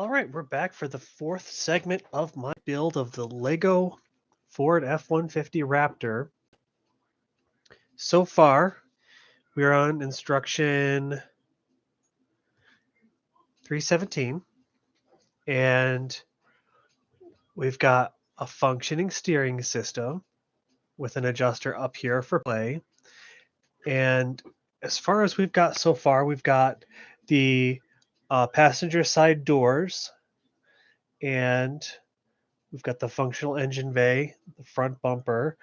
All right, we're back for the fourth segment of my build of the Lego Ford F-150 Raptor. So far, we're on instruction 317, and we've got a functioning steering system with an adjuster up here for play. And as far as we've got so far, we've got the passenger side doors, and we've got the functional engine bay, the front bumper,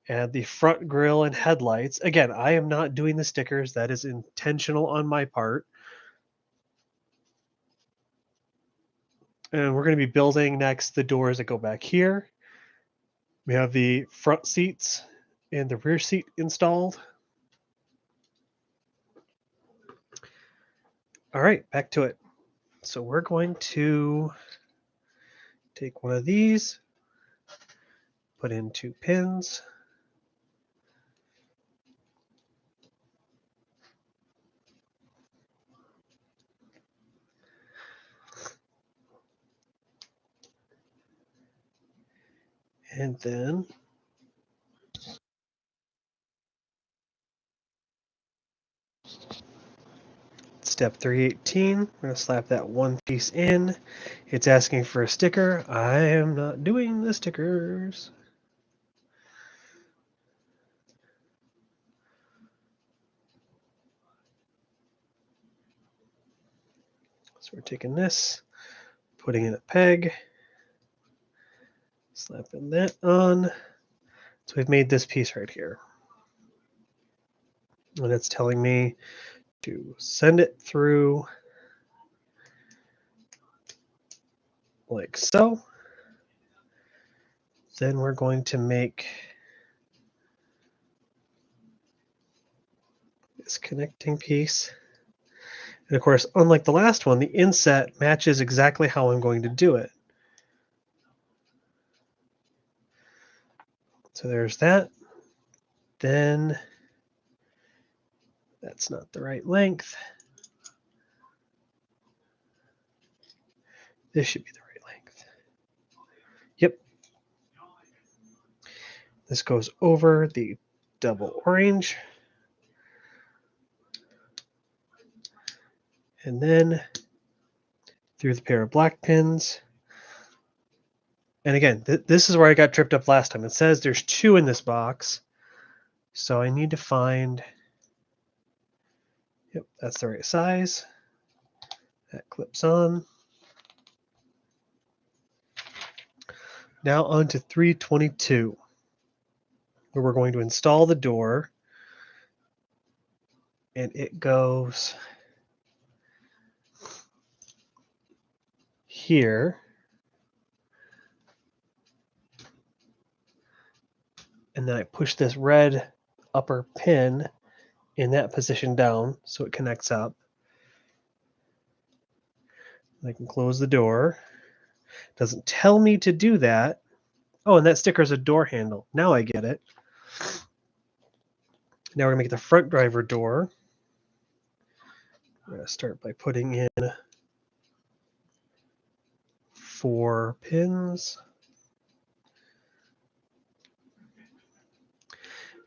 and the front grille and headlights. Again, I am not doing the stickers. That is intentional on my part. And we're going to be building next the doors that go back here. We have the front seats and the rear seat installed. All right, back to it. So we're going to take one of these, put in 2 pins. And then step 318, we're going to slap that one piece in. It's asking for a sticker. I am not doing the stickers. So we're taking this, putting in a peg, slapping that on. So we've made this piece right here. And it's telling me to send it through like so. Then we're going to make this connecting piece. And of course, unlike the last one, the inset matches exactly how I'm going to do it. So there's that. Then that's not the right length. This should be the right length. Yep. This goes over the double orange. And then through the pair of black pins. And again, this is where I got tripped up last time. It says there's 2 in this box. So I need to find, yep, that's the right size. That clips on. Now on to 322, where we're going to install the door. And it goes here. And then I push this red upper pin in that position down so it connects up. I can close the door. Doesn't tell me to do that. Oh, and that sticker is a door handle. Now I get it. Now we're going to make the front driver door. We're going to start by putting in 4 pins.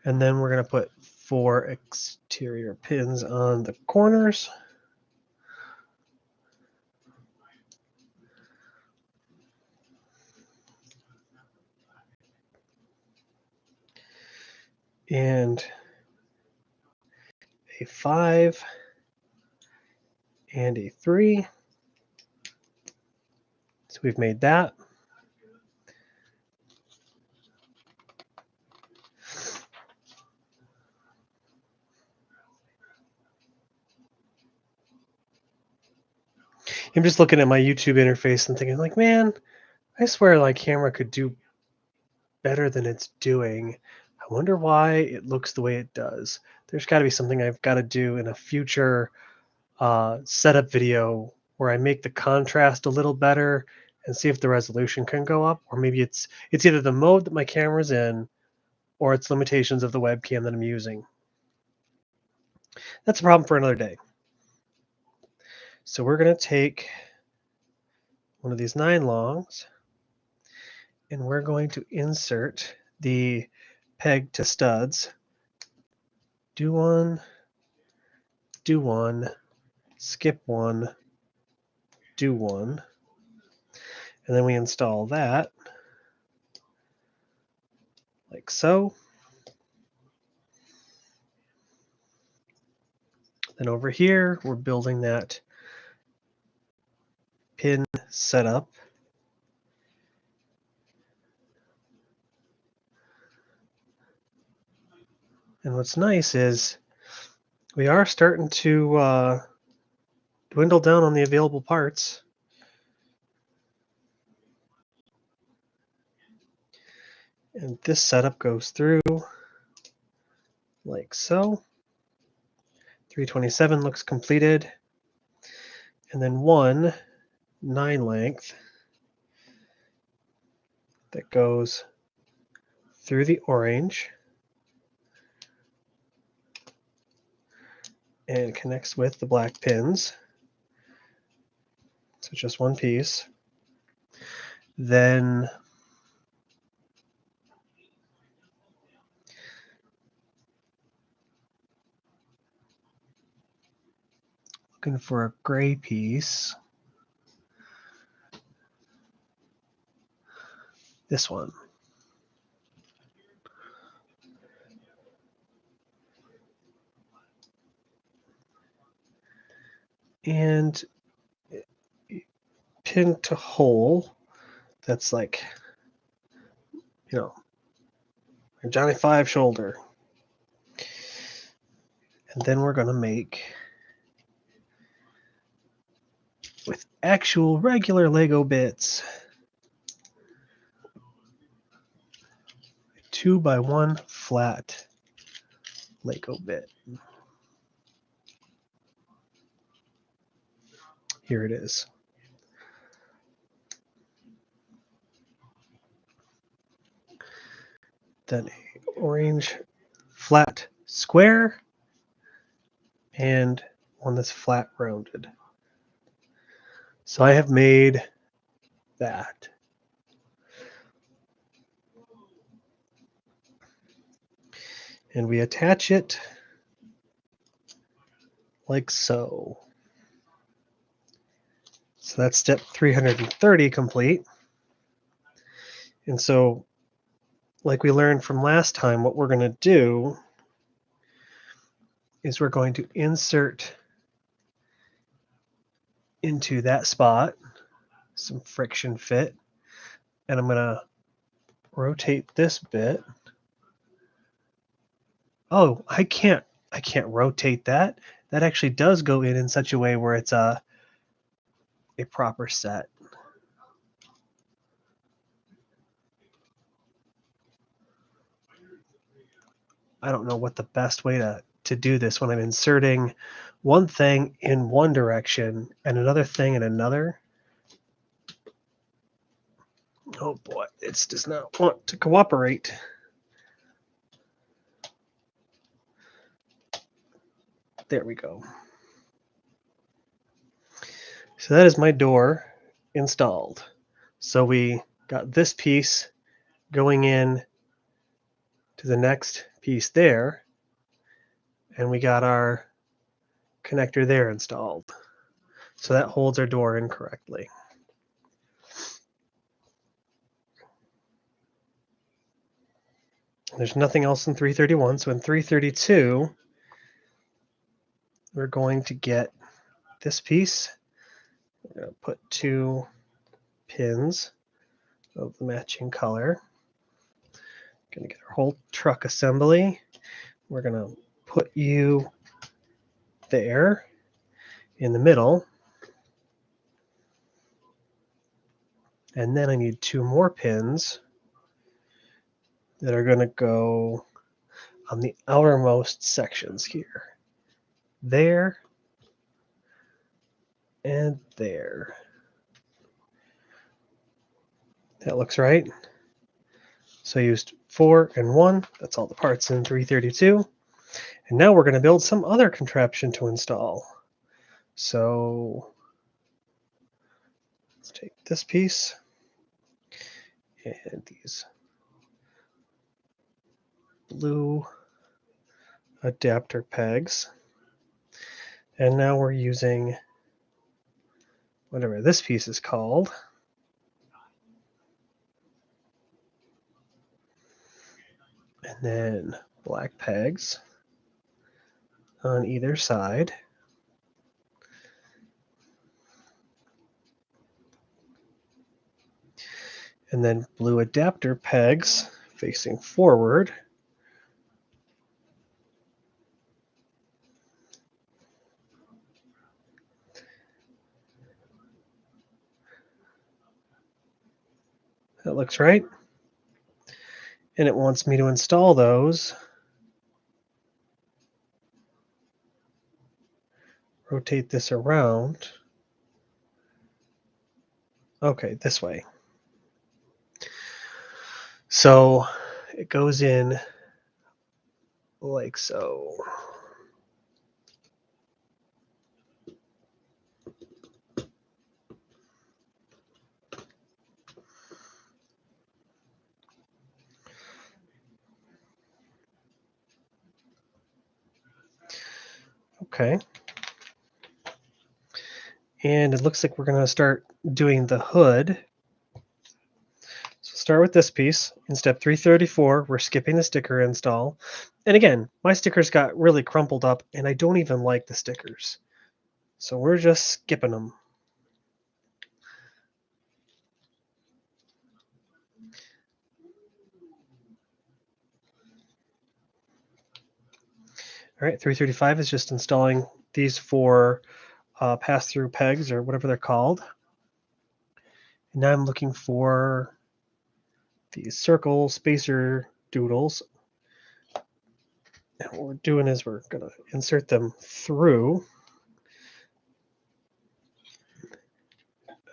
And then we're going to put 4 exterior pins on the corners. And a 5 and a 3. So we've made that. I'm just looking at my YouTube interface and thinking, like, man, I swear my camera could do better than it's doing. I wonder why it looks the way it does. There's got to be something I've got to do in a future setup video where I make the contrast a little better and see if the resolution can go up. Or maybe it's either the mode that my camera's in or it's limitations of the webcam that I'm using. That's a problem for another day. So we're going to take one of these 9 longs, and we're going to insert the peg to studs. Do one, skip one, do one, and then we install that like so. Then over here, we're building that pin setup. And what's nice is we are starting to dwindle down on the available parts. And this setup goes through like so. 327 looks completed. And then one 9 length that goes through the orange and connects with the black pins. So just one piece. Then looking for a gray piece. This one. And pin to hole that's like, you know, a Johnny 5 shoulder. And then we're going to make, with actual regular Lego bits, 2x1 flat Lego bit. Here it is. Then a orange flat square and one that's flat rounded. So I have made that. And we attach it like so. So that's step 330 complete. And so, like we learned from last time, what we're going to do is we're going to insert into that spot some friction fit, and I'm going to rotate this bit. Oh, I can't rotate that. That actually does go in such a way where it's a proper set. I don't know what the best way to do this when I'm inserting one thing in one direction and another thing in another. Oh boy, it does not want to cooperate. There we go. So that is my door installed. So we got this piece going in to the next piece there, and we got our connector there installed. So that holds our door in correctly. There's nothing else in 331, so in 332, we're going to get this piece. We're going to put 2 pins of the matching color. Going to get our whole truck assembly. We're going to put you there in the middle. And then I need 2 more pins that are going to go on the outermost sections here. There and there. That looks right. So I used 4 and 1. That's all the parts in 332. And now we're going to build some other contraption to install. So Let's take this piece and these blue adapter pegs. And now we're using whatever this piece is called. And then black pegs on either side. And then blue adapter pegs facing forward. That looks right. And it wants me to install those. Rotate this around. Okay, this way. So it goes in like so. Okay. And it looks like we're going to start doing the hood. So start with this piece. In step 334, we're skipping the sticker install. And again, my stickers got really crumpled up, and I don't even like the stickers. So we're just skipping them. All right, 335 is just installing these four pass-through pegs, or whatever they're called. And now I'm looking for these circle spacer doodles. And what we're doing is we're going to insert them through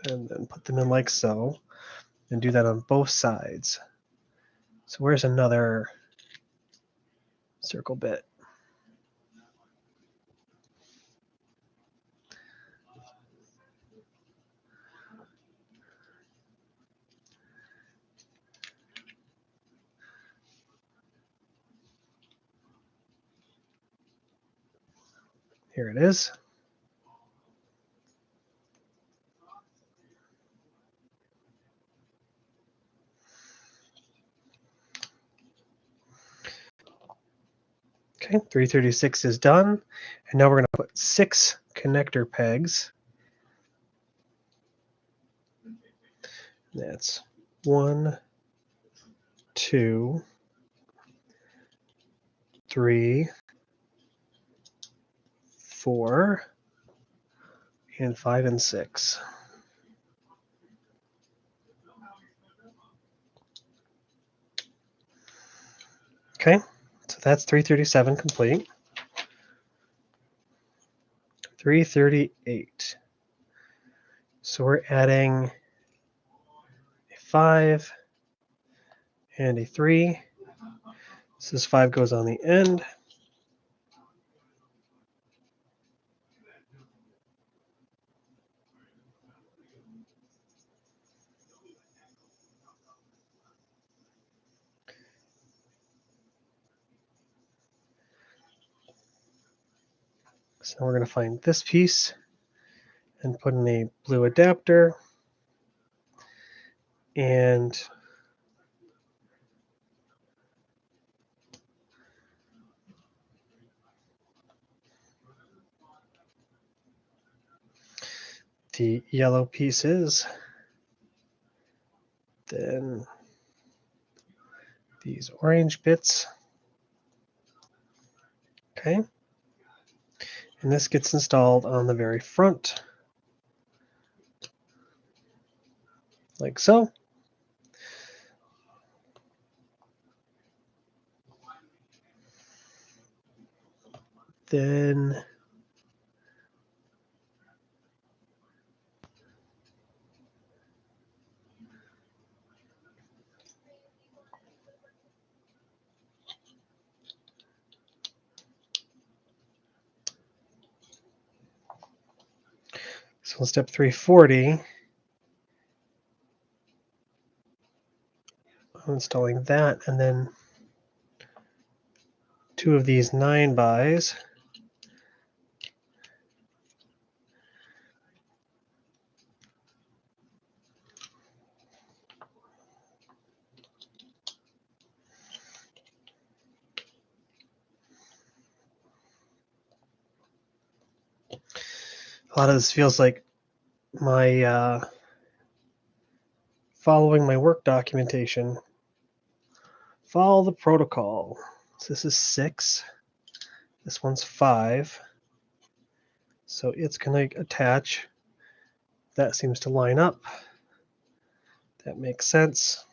and then put them in like so, and do that on both sides. So where's another circle bit? Here it is. Okay, 336 is done. And now we're going to put 6 connector pegs. That's 1, 2, 3, 4, and 5 and 6. Okay, so that's 337 complete. 338. So we're adding a 5 and a 3. So this 5 goes on the end. So we're going to find this piece and put in a blue adapter and the yellow pieces, then these orange bits. Okay, and this gets installed on the very front, like so. Then so in step 340, I'm installing that, and then 2 of these 9x. A lot of this feels like my following my work documentation. Follow the protocol. So this is 6. This one's 5. So it's going to attach. That seems to line up. That makes sense.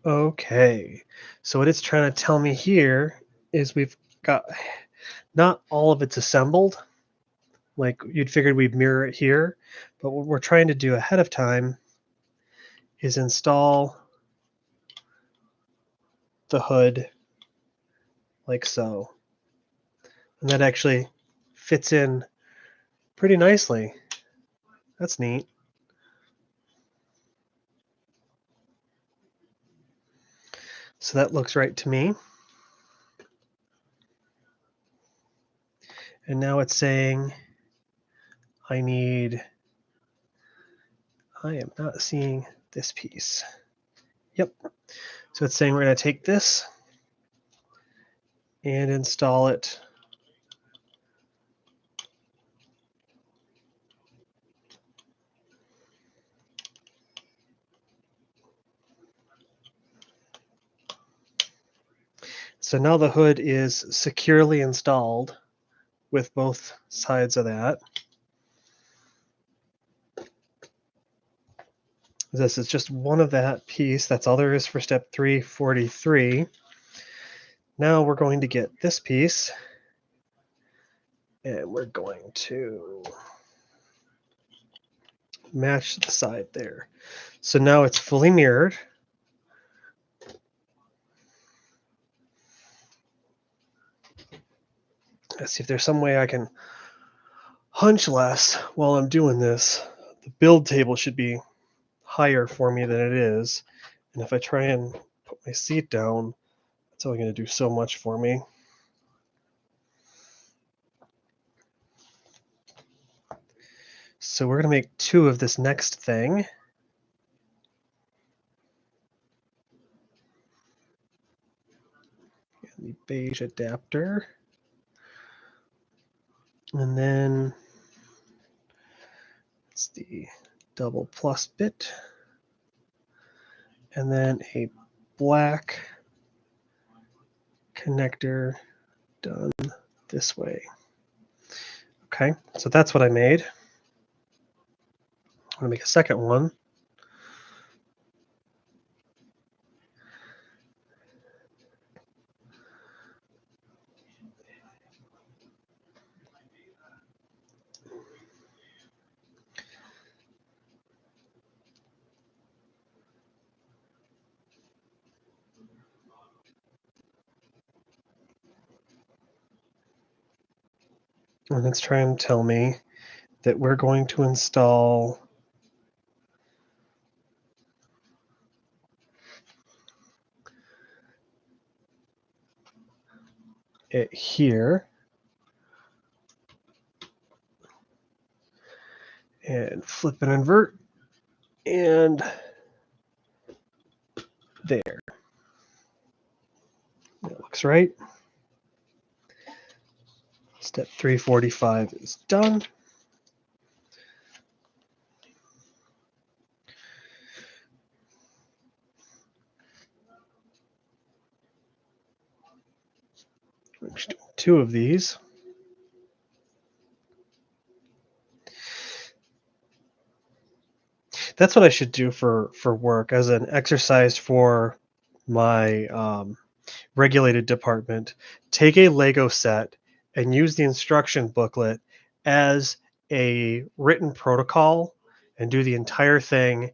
Okay, so what it's trying to tell me here is we've got not all of it's assembled, like you'd figured we'd mirror it here, but what we're trying to do ahead of time is install the hood like so. And that actually fits in pretty nicely. That's neat. So that looks right to me. And now it's saying I am not seeing this piece. Yep. So it's saying we're going to take this and install it So now the hood is securely installed with both sides of that. This is just one of that piece. That's all there is for step 343. Now we're going to get this piece and we're going to match the side there. So now it's fully mirrored. Let's see if there's some way I can hunch less while I'm doing this. The build table should be higher for me than it is. And if I try and put my seat down, it's only going to do so much for me. So we're going to make 2 of this next thing. And the beige adapter. And then it's the double plus bit. And then a black connector done this way. Okay, so that's what I made. I'm going to make a second one. And it's trying to tell me that we're going to install it here. And flip and invert. And there. That looks right. Step 345 is done. We're just doing 2 of these. That's what I should do for work as an exercise for my regulated department. Take a Lego set and use the instruction booklet as a written protocol and do the entire thing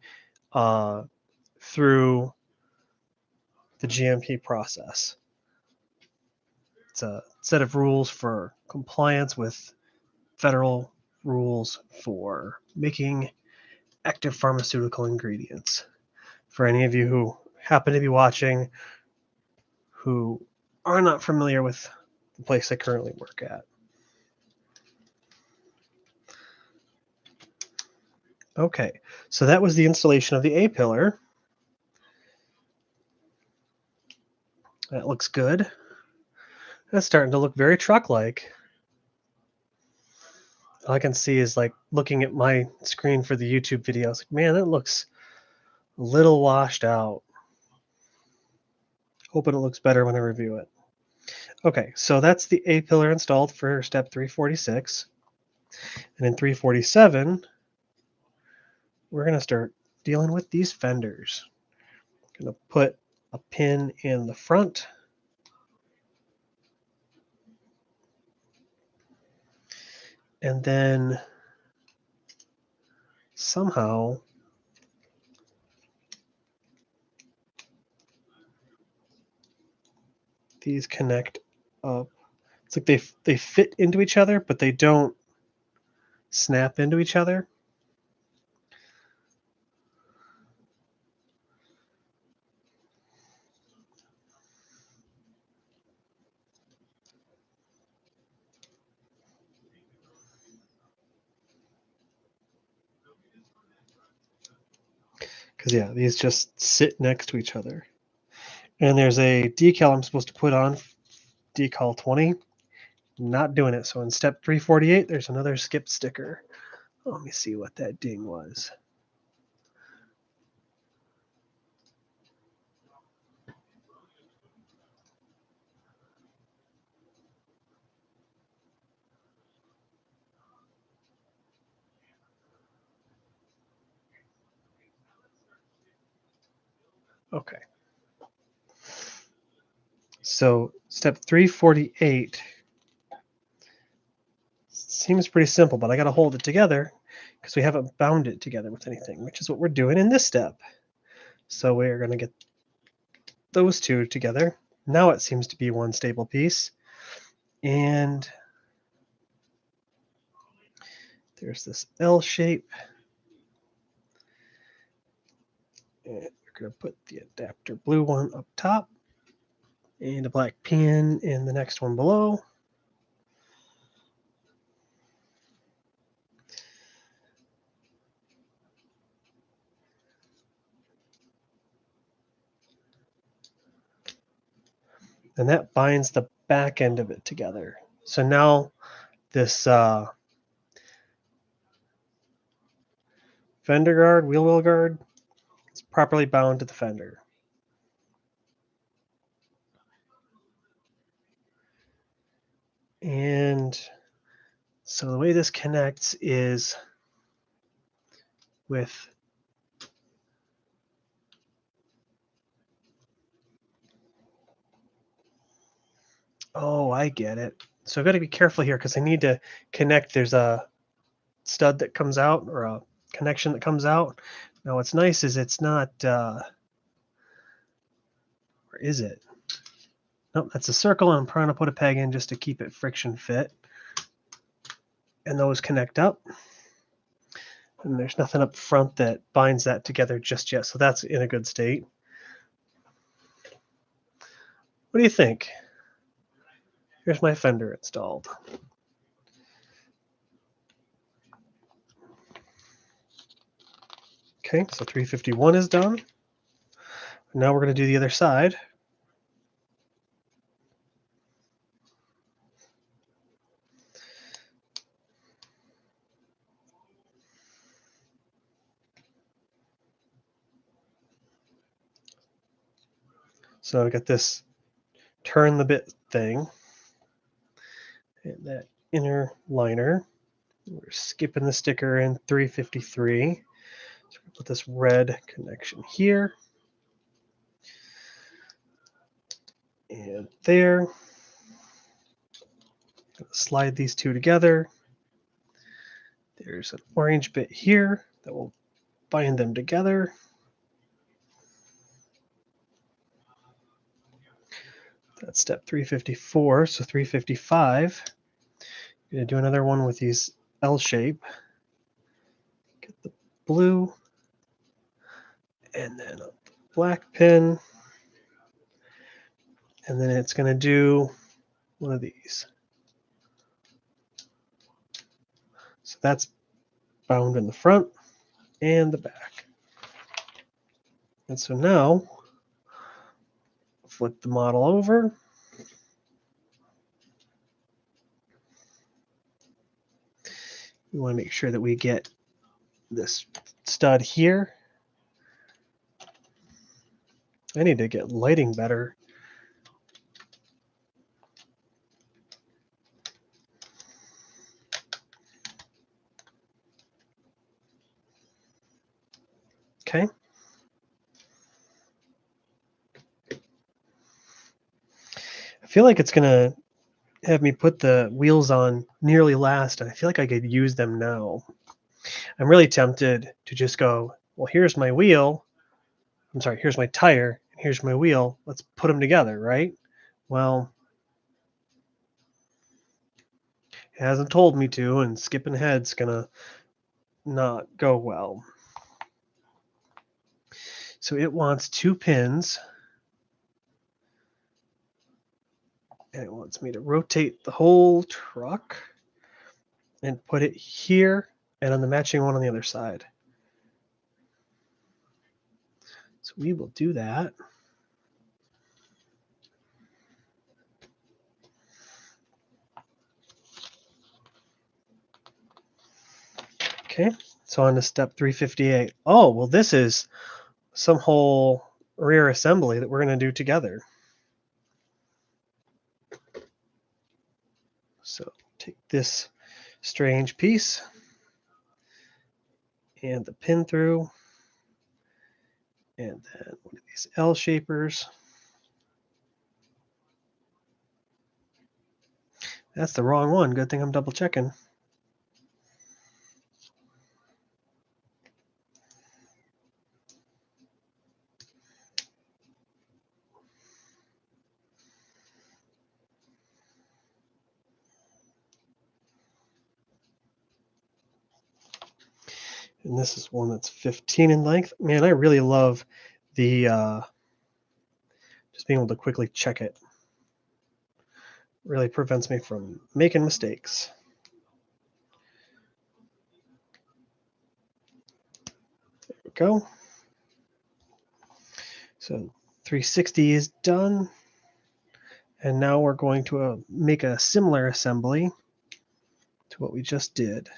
through the GMP process. It's a set of rules for compliance with federal rules for making active pharmaceutical ingredients. For any of you who happen to be watching who are not familiar with the place I currently work at. Okay, so that was the installation of the A-pillar. That looks good. That's starting to look very truck-like. All I can see is like looking at my screen for the YouTube video. I was like, man, that looks a little washed out. Hoping it looks better when I review it. Okay, so that's the A-pillar installed for step 346. And in 347, we're going to start dealing with these fenders. I'm going to put a pin in the front. And then somehow these connect up. It's like they fit into each other, but they don't snap into each other. Because yeah, these just sit next to each other. And there's a decal I'm supposed to put on, decal 20. Not doing it. So in step 348, there's another skip sticker. Let me see what that ding was. Okay. So step 348 seems pretty simple, but I got to hold it together because we haven't bound it together with anything, which is what we're doing in this step. So we're going to get those two together. Now it seems to be one stable piece. And there's this L shape. And we're going to put the adapter blue one up top and a black pin in the next one below. And that binds the back end of it together. So now this fender guard, wheel well guard, is properly bound to the fender. And so the way this connects is with I get it. So I've got to be careful here because I need to connect. There's a stud that comes out or a connection that comes out. Now what's nice is it's not, where is it? Nope, that's a circle, and I'm trying to put a peg in just to keep it friction fit. And those connect up. And there's nothing up front that binds that together just yet, so that's in a good state. What do you think? Here's my fender installed. Okay, so 351 is done. Now we're going to do the other side. So I got this turn the bit thing and that inner liner. We're skipping the sticker in 353. So we're put this red connection here and there. Slide these two together. There's an orange bit here that will bind them together. That's step 354. So 355, I'm going to do another one with these L shape. Get the blue, and then a black pin, and then it's going to do one of these. So that's bound in the front and the back. And so now, flip the model over. We want to make sure that we get this stud here. I need to get lighting better. Okay. I feel like it's going to have me put the wheels on nearly last, and I feel like I could use them now. I'm really tempted to just go, well, here's my wheel. I'm sorry, here's my tire, and here's my wheel. Let's put them together, right? Well, it hasn't told me to, and skipping ahead's gonna not go well. So it wants 2 pins, and it wants me to rotate the whole truck and put it here and on the matching one on the other side. So we will do that. Okay, so on to step 358. Oh, well, this is some whole rear assembly that we're going to do together. So take this strange piece and the pin through, and then one of these L shapers. That's the wrong one. Good thing I'm double checking. And this is one that's 15 in length. Man, I really love the just being able to quickly check it. Really prevents me from making mistakes. There we go. So 360 is done. And now we're going to make a similar assembly to what we just did.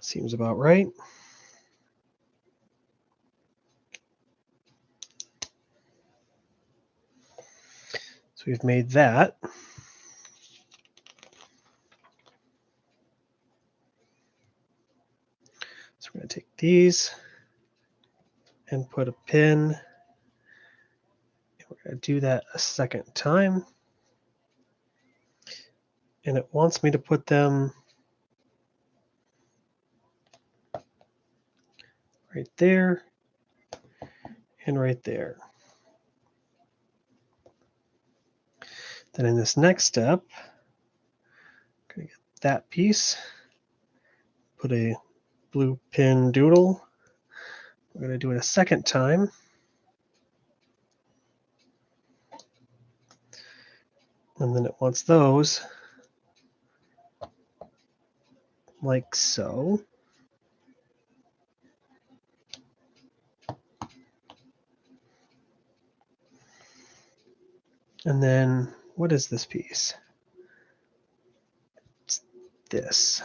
Seems about right. So we've made that. So we're going to take these and put a pin. And we're going to do that a second time. And it wants me to put them right there and right there. Then in this next step, I'm going to get that piece, put a blue pin doodle. We're going to do it a second time. And then it wants those like so. And then what is this piece? It's this.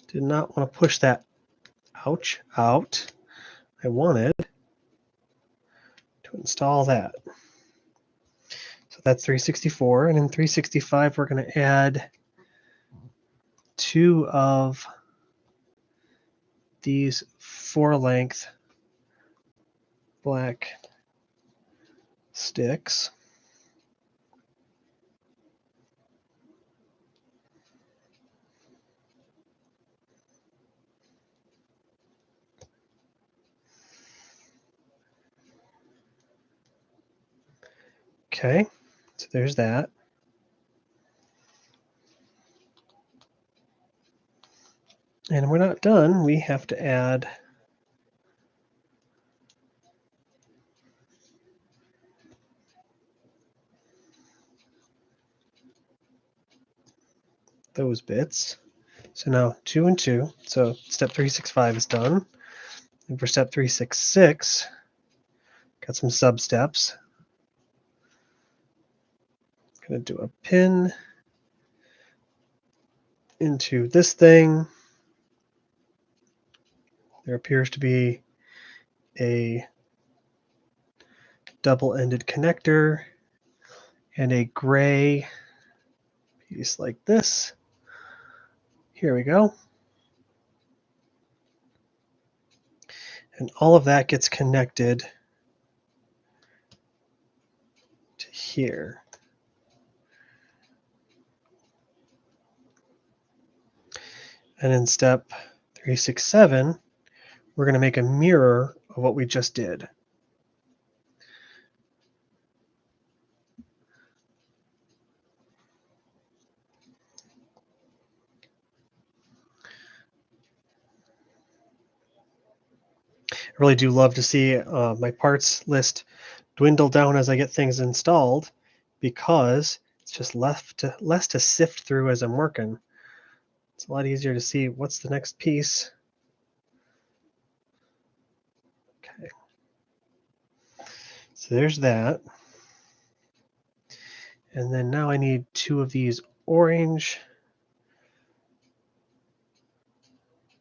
Did not want to push that out. I wanted to install that. that's 364, and in 365 we're going to add 2 of these 4-length black sticks. Okay, so there's that. And we're not done. We have to add those bits. So now 2 and 2. So step 365 is done. And for step 366, got some sub steps. Going to do a pin into this thing. There appears to be a double-ended connector and a gray piece like this. Here we go. And all of that gets connected to here. And in step 367, we're going to make a mirror of what we just did. I really do love to see my parts list dwindle down as I get things installed, because it's just less to sift through as I'm working. It's a lot easier to see what's the next piece. Okay, so there's that. And then now I need 2 of these orange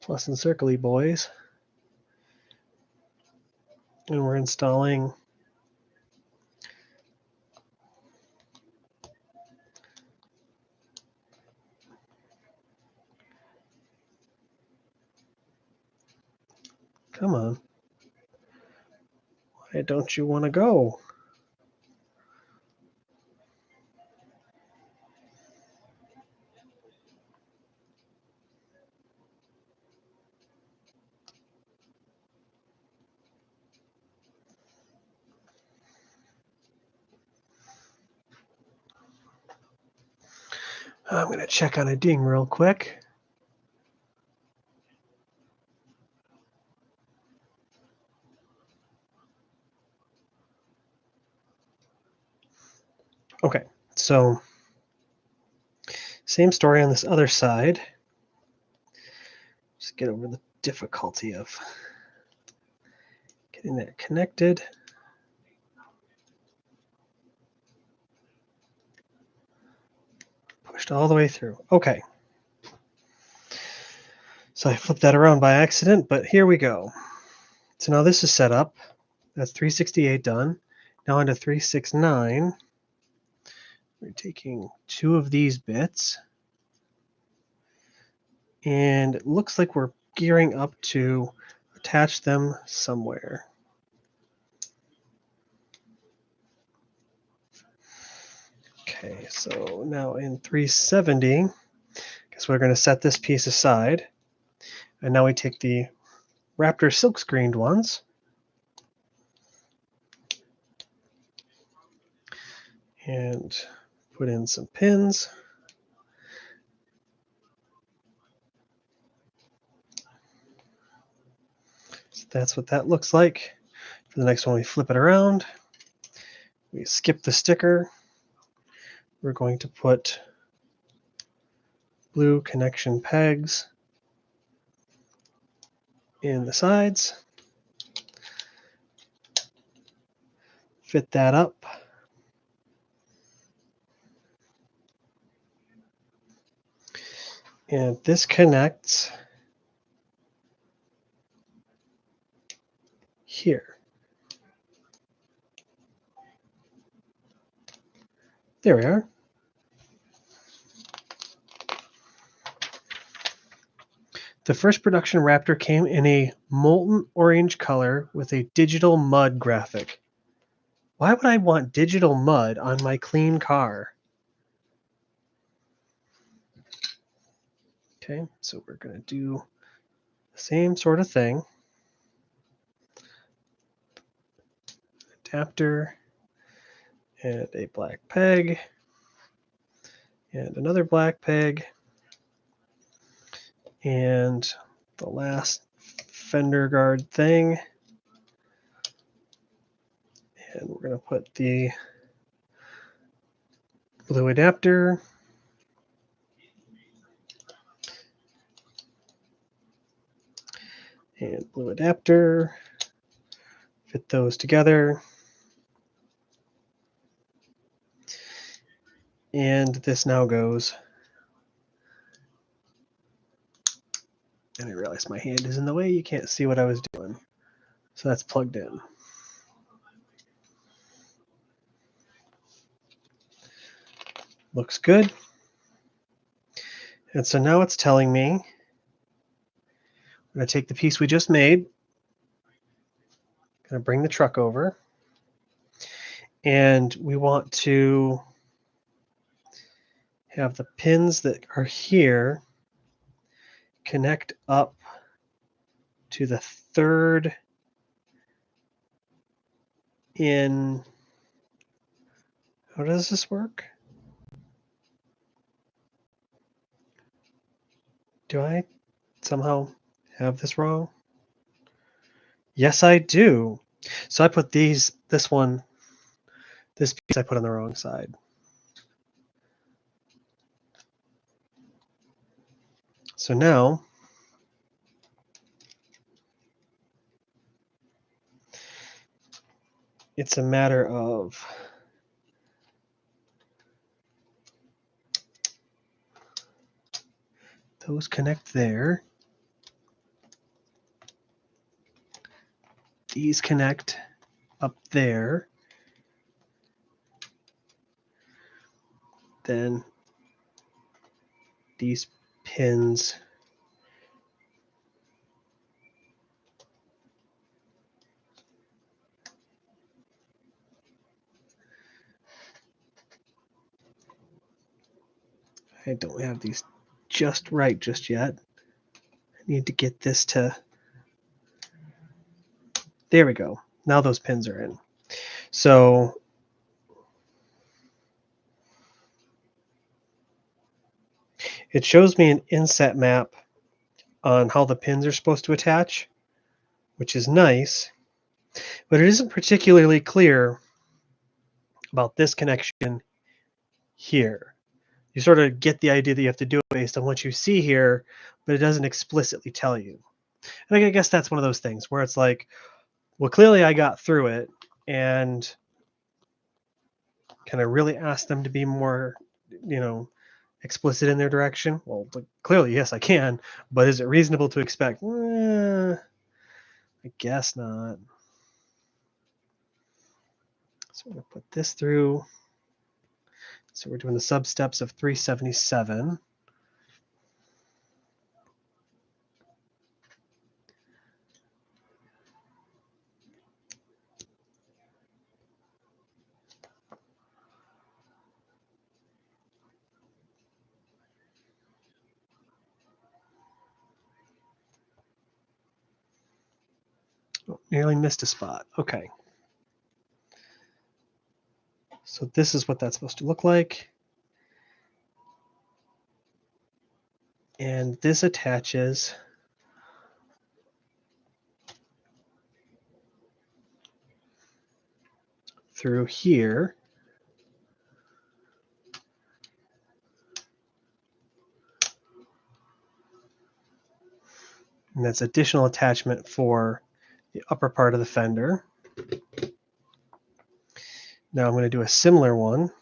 plus and circle-y boys. And we're installing come on. Why don't you want to go? I'm going to check on a ding real quick. Okay, so same story on this other side. Just get over the difficulty of getting that connected. Pushed all the way through. Okay. So I flipped that around by accident, but here we go. So now this is set up. That's 368 done. Now onto 369. We're taking 2 of these bits. And it looks like we're gearing up to attach them somewhere. Okay, so now in 370, guess we're going to set this piece aside. And now we take the Raptor silk screened ones and put in some pins. So that's what that looks like. For the next one, we flip it around. We skip the sticker. We're going to put blue connection pegs in the sides. Fit that up. And this connects here. There we are. The first production Raptor came in a molten orange color with a digital mud graphic. Why would I want digital mud on my clean car? Okay, so we're going to do the same sort of thing. Adapter and a black peg and another black peg and the last fender guard thing. And we're going to put the blue adapter and blue adapter, fit those together. And this now goes. And I realized my hand is in the way. You can't see what I was doing. So that's plugged in. Looks good. And so now it's telling me, I'm going to take the piece we just made, going to bring the truck over, and we want to have the pins that are here connect up to the third in. How does this work? Do I somehow have this wrong? Yes, I do. So I put this piece I put on the wrong side. So now it's a matter of those connect there. These connect up there. Then these pins I don't have these just right just yet. I need to get this to. There we go. Now those pins are in. So it shows me an inset map on how the pins are supposed to attach, which is nice, but it isn't particularly clear about this connection here. You sort of get the idea that you have to do it based on what you see here, but it doesn't explicitly tell you. And I guess that's one of those things where it's like, well, clearly I got through it, and can I really ask them to be more, explicit in their direction? Well, clearly, yes, I can, but is it reasonable to expect? I guess not. So we're going to put this through. So we're doing the sub steps of 377. Oh, nearly missed a spot. Okay. So this is what that's supposed to look like. And this attaches through here. And that's additional attachment for the upper part of the fender. Now I'm going to do a similar one.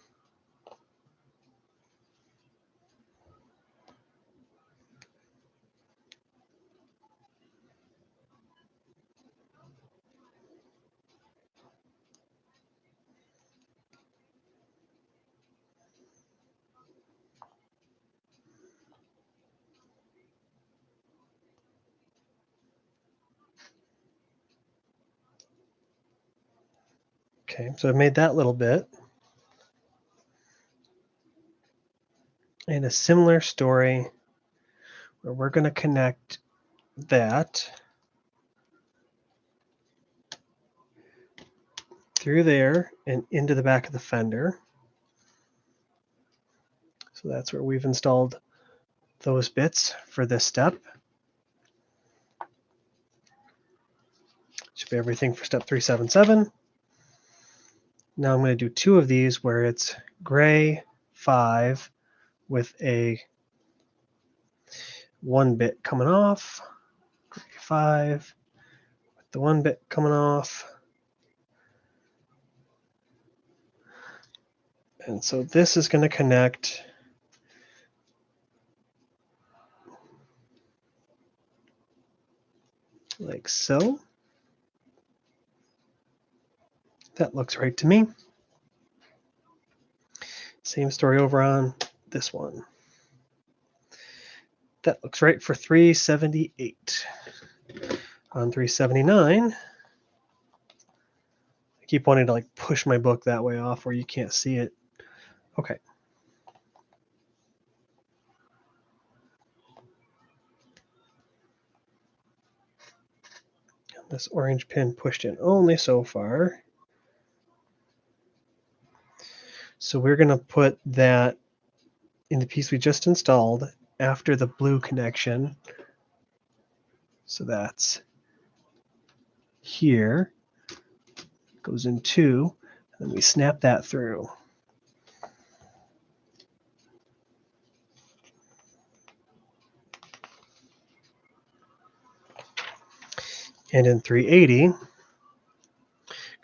Okay, so I've made that little bit. And a similar story where we're going to connect that through there and into the back of the fender. So that's where we've installed those bits for this step. Should be everything for step 377. Now I'm going to do 2 of these where it's gray 5 with a 1 bit coming off, gray 5 with the 1 bit coming off. And so this is going to connect like so. That looks right to me. Same story over on this one. That looks right for 378. On 379, I keep wanting to like push my book that way off where you can't see it. Okay. This orange pin pushed in only so far. So we're going to put that in the piece we just installed after the blue connection. So that's here. Goes in 2, and then we snap that through. And in 380, I'm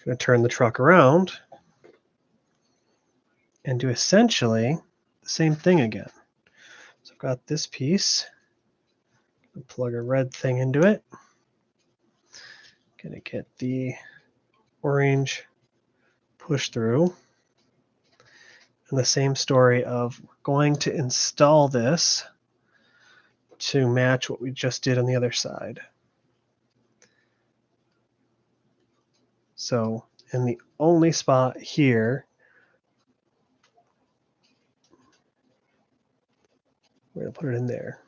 going to turn the truck around and do essentially the same thing again. So I've got this piece. Plug a red thing into it. Going to get the orange push through. And the same story of going to install this to match what we just did on the other side. So in the only spot here, we're going to put it in there.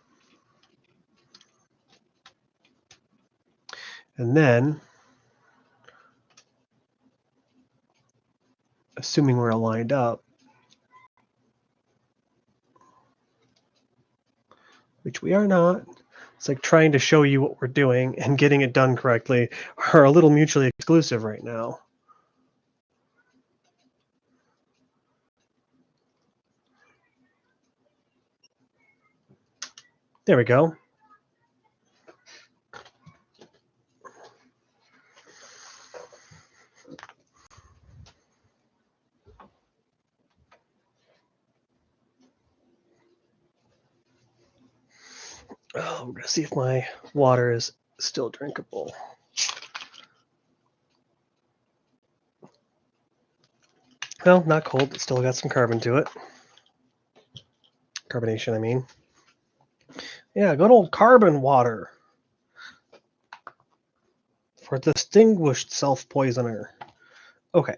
And then, assuming we're aligned up, which we are not, it's like trying to show you what we're doing and getting it done correctly are a little mutually exclusive right now. There we go. Oh, I'm going to see if my water is still drinkable. Well, not cold, but still got some carbon to it. Carbonation, I mean. Yeah, good old carbon water. For distinguished self-poisoner. Okay.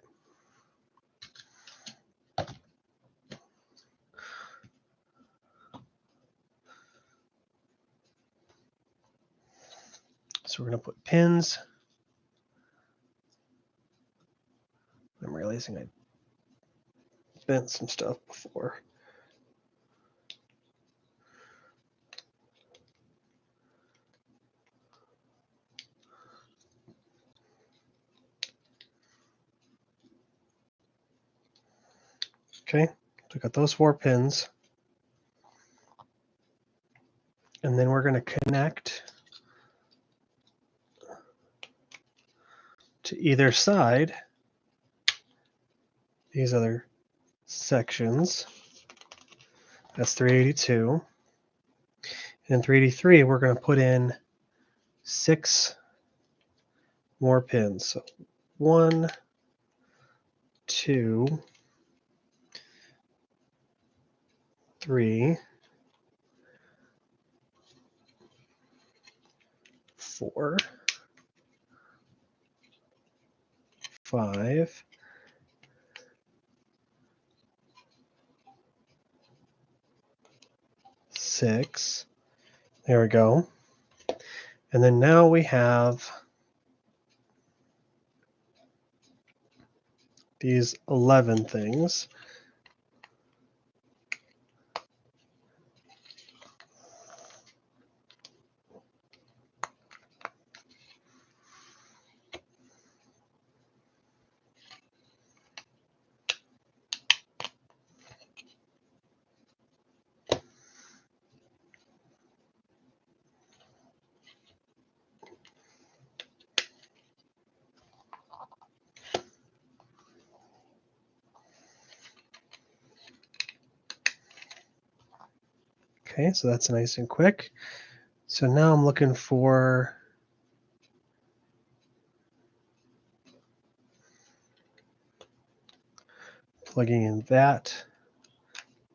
So we're going to put pins. I'm realizing I bent some stuff before. Okay, so I got those 4 pins. And then we're going to connect to either side these other sections. That's 382. And in 383, we're going to put in 6 more pins. So 1, 2, 3, 4, 5, 6. There we go. And then now we have these 11 things. Okay, so that's nice and quick. So now I'm looking for plugging in that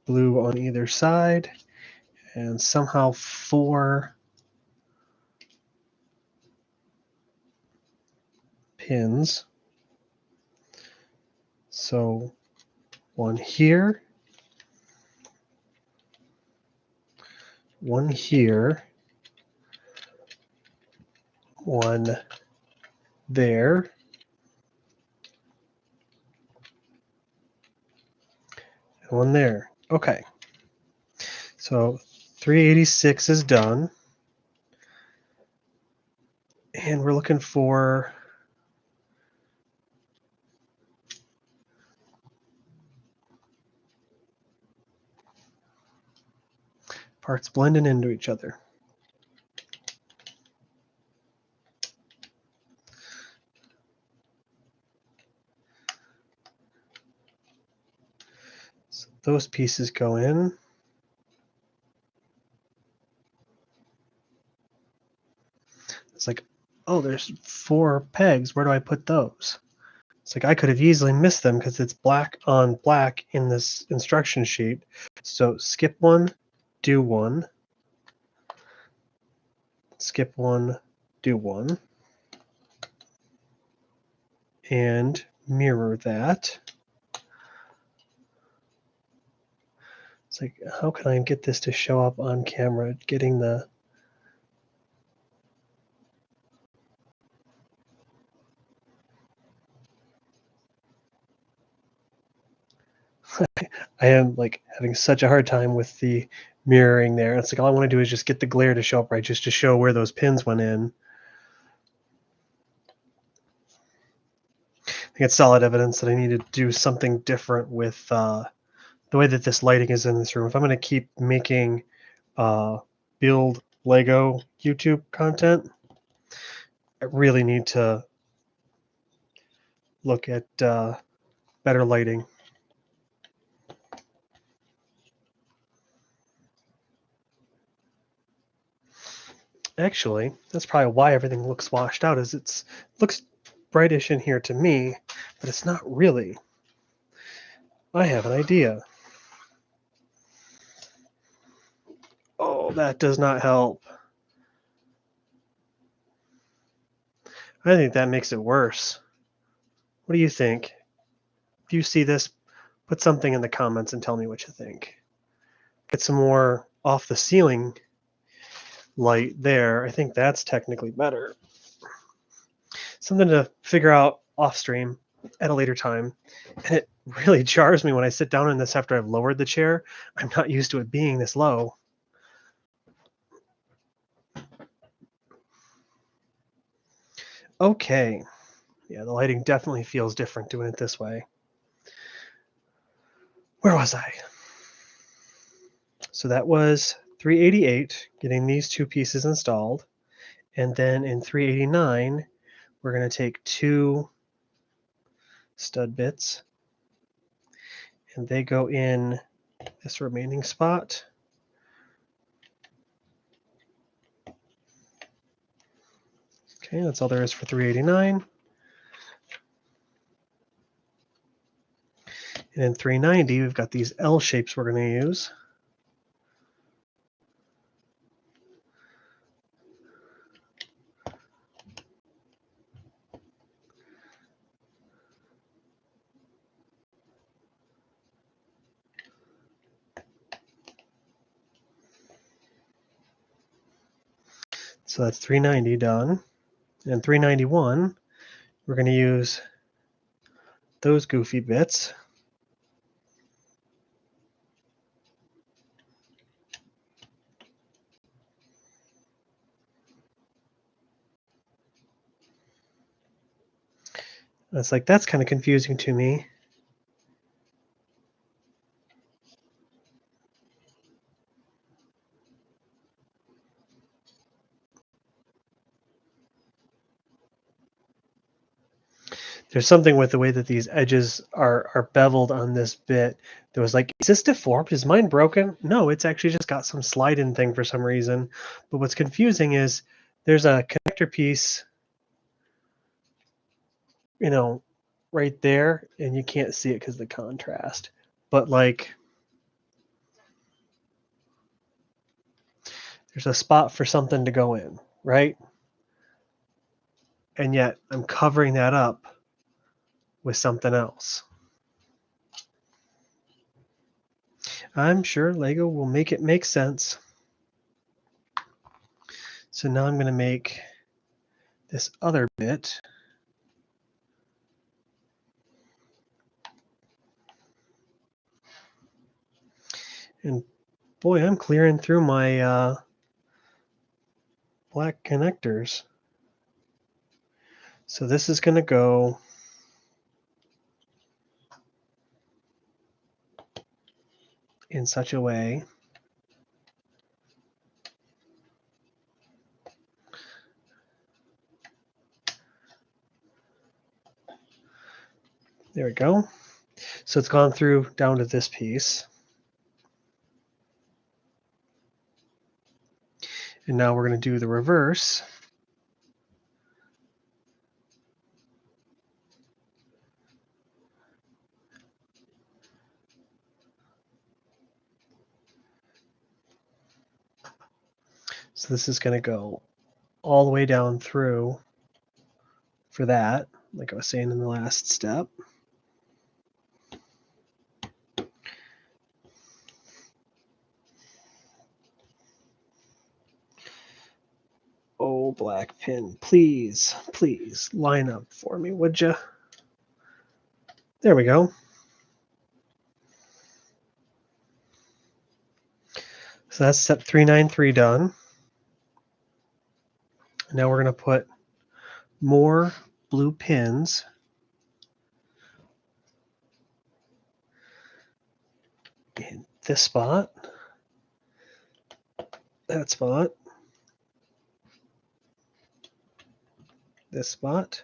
blue on either side and somehow 4 pins. So one here, one here, one there, and one there. Okay, so 386 is done. And we're looking for parts blending into each other. So those pieces go in. It's like, oh, there's 4 pegs. Where do I put those? It's like I could have easily missed them because it's black on black in this instruction sheet. So skip one, do one. Skip one, do one. And mirror that. It's like, how can I get this to show up on camera? Getting the I am like having such a hard time with the mirroring there. It's like all I want to do is just get the glare to show up right, just to show where those pins went in. I think it's solid evidence that I need to do something different with the way that this lighting is in this room. If I'm going to keep making build Lego YouTube content, I really need to look at better lighting. Actually, that's probably why everything looks washed out. Is it looks brightish in here to me, but it's not really. I have an idea. Oh, that does not help. I think that makes it worse. What do you think? If you see this, put something in the comments and tell me what you think. Get some more off the ceiling light there. I think that's technically better. Something to figure out off stream at a later time. And it really jars me when I sit down in this after I've lowered the chair. I'm not used to it being this low. Okay. Yeah, the lighting definitely feels different doing it this way. Where was I? So that was 388, getting these 2 pieces installed. And then in 389, we're going to take 2 stud bits, and they go in this remaining spot. Okay, that's all there is for 389. And in 390, we've got these L shapes we're going to use. So that's 390 done. And 391, we're going to use those goofy bits. It's like, that's kind of confusing to me. There's something with the way that these edges are beveled on this bit that was like, is this deformed? Is mine broken? No, it's actually just got some slide-in thing for some reason. But what's confusing is there's a connector piece, you know, right there, and you can't see it because of the contrast. But like, there's a spot for something to go in, right? And yet I'm covering that up with something else. I'm sure Lego will make it make sense. So now I'm going to make this other bit. And boy, I'm clearing through my black connectors. So this is going to go in such a way there we go. So it's gone through down to this piece. And now we're going to do the reverse. So this is going to go all the way down through for that, like I was saying in the last step. Oh, black pin, please, please line up for me, would you? There we go. So that's step 393 done. Now we're going to put more blue pins in this spot, that spot, this spot,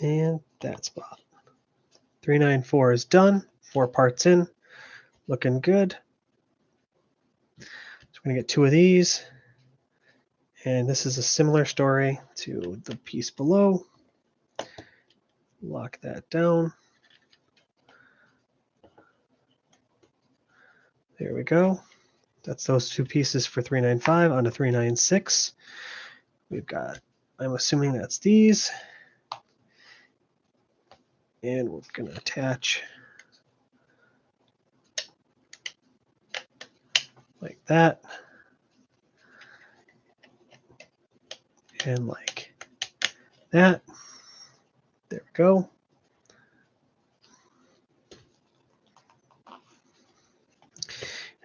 and that spot. 394 is done. 4 parts in, looking good. So we're going to get 2 of these. And this is a similar story to the piece below. Lock that down. There we go. That's those 2 pieces for 395 onto 396. We've got, I'm assuming that's these. And we're going to attach like that. And like that. There we go.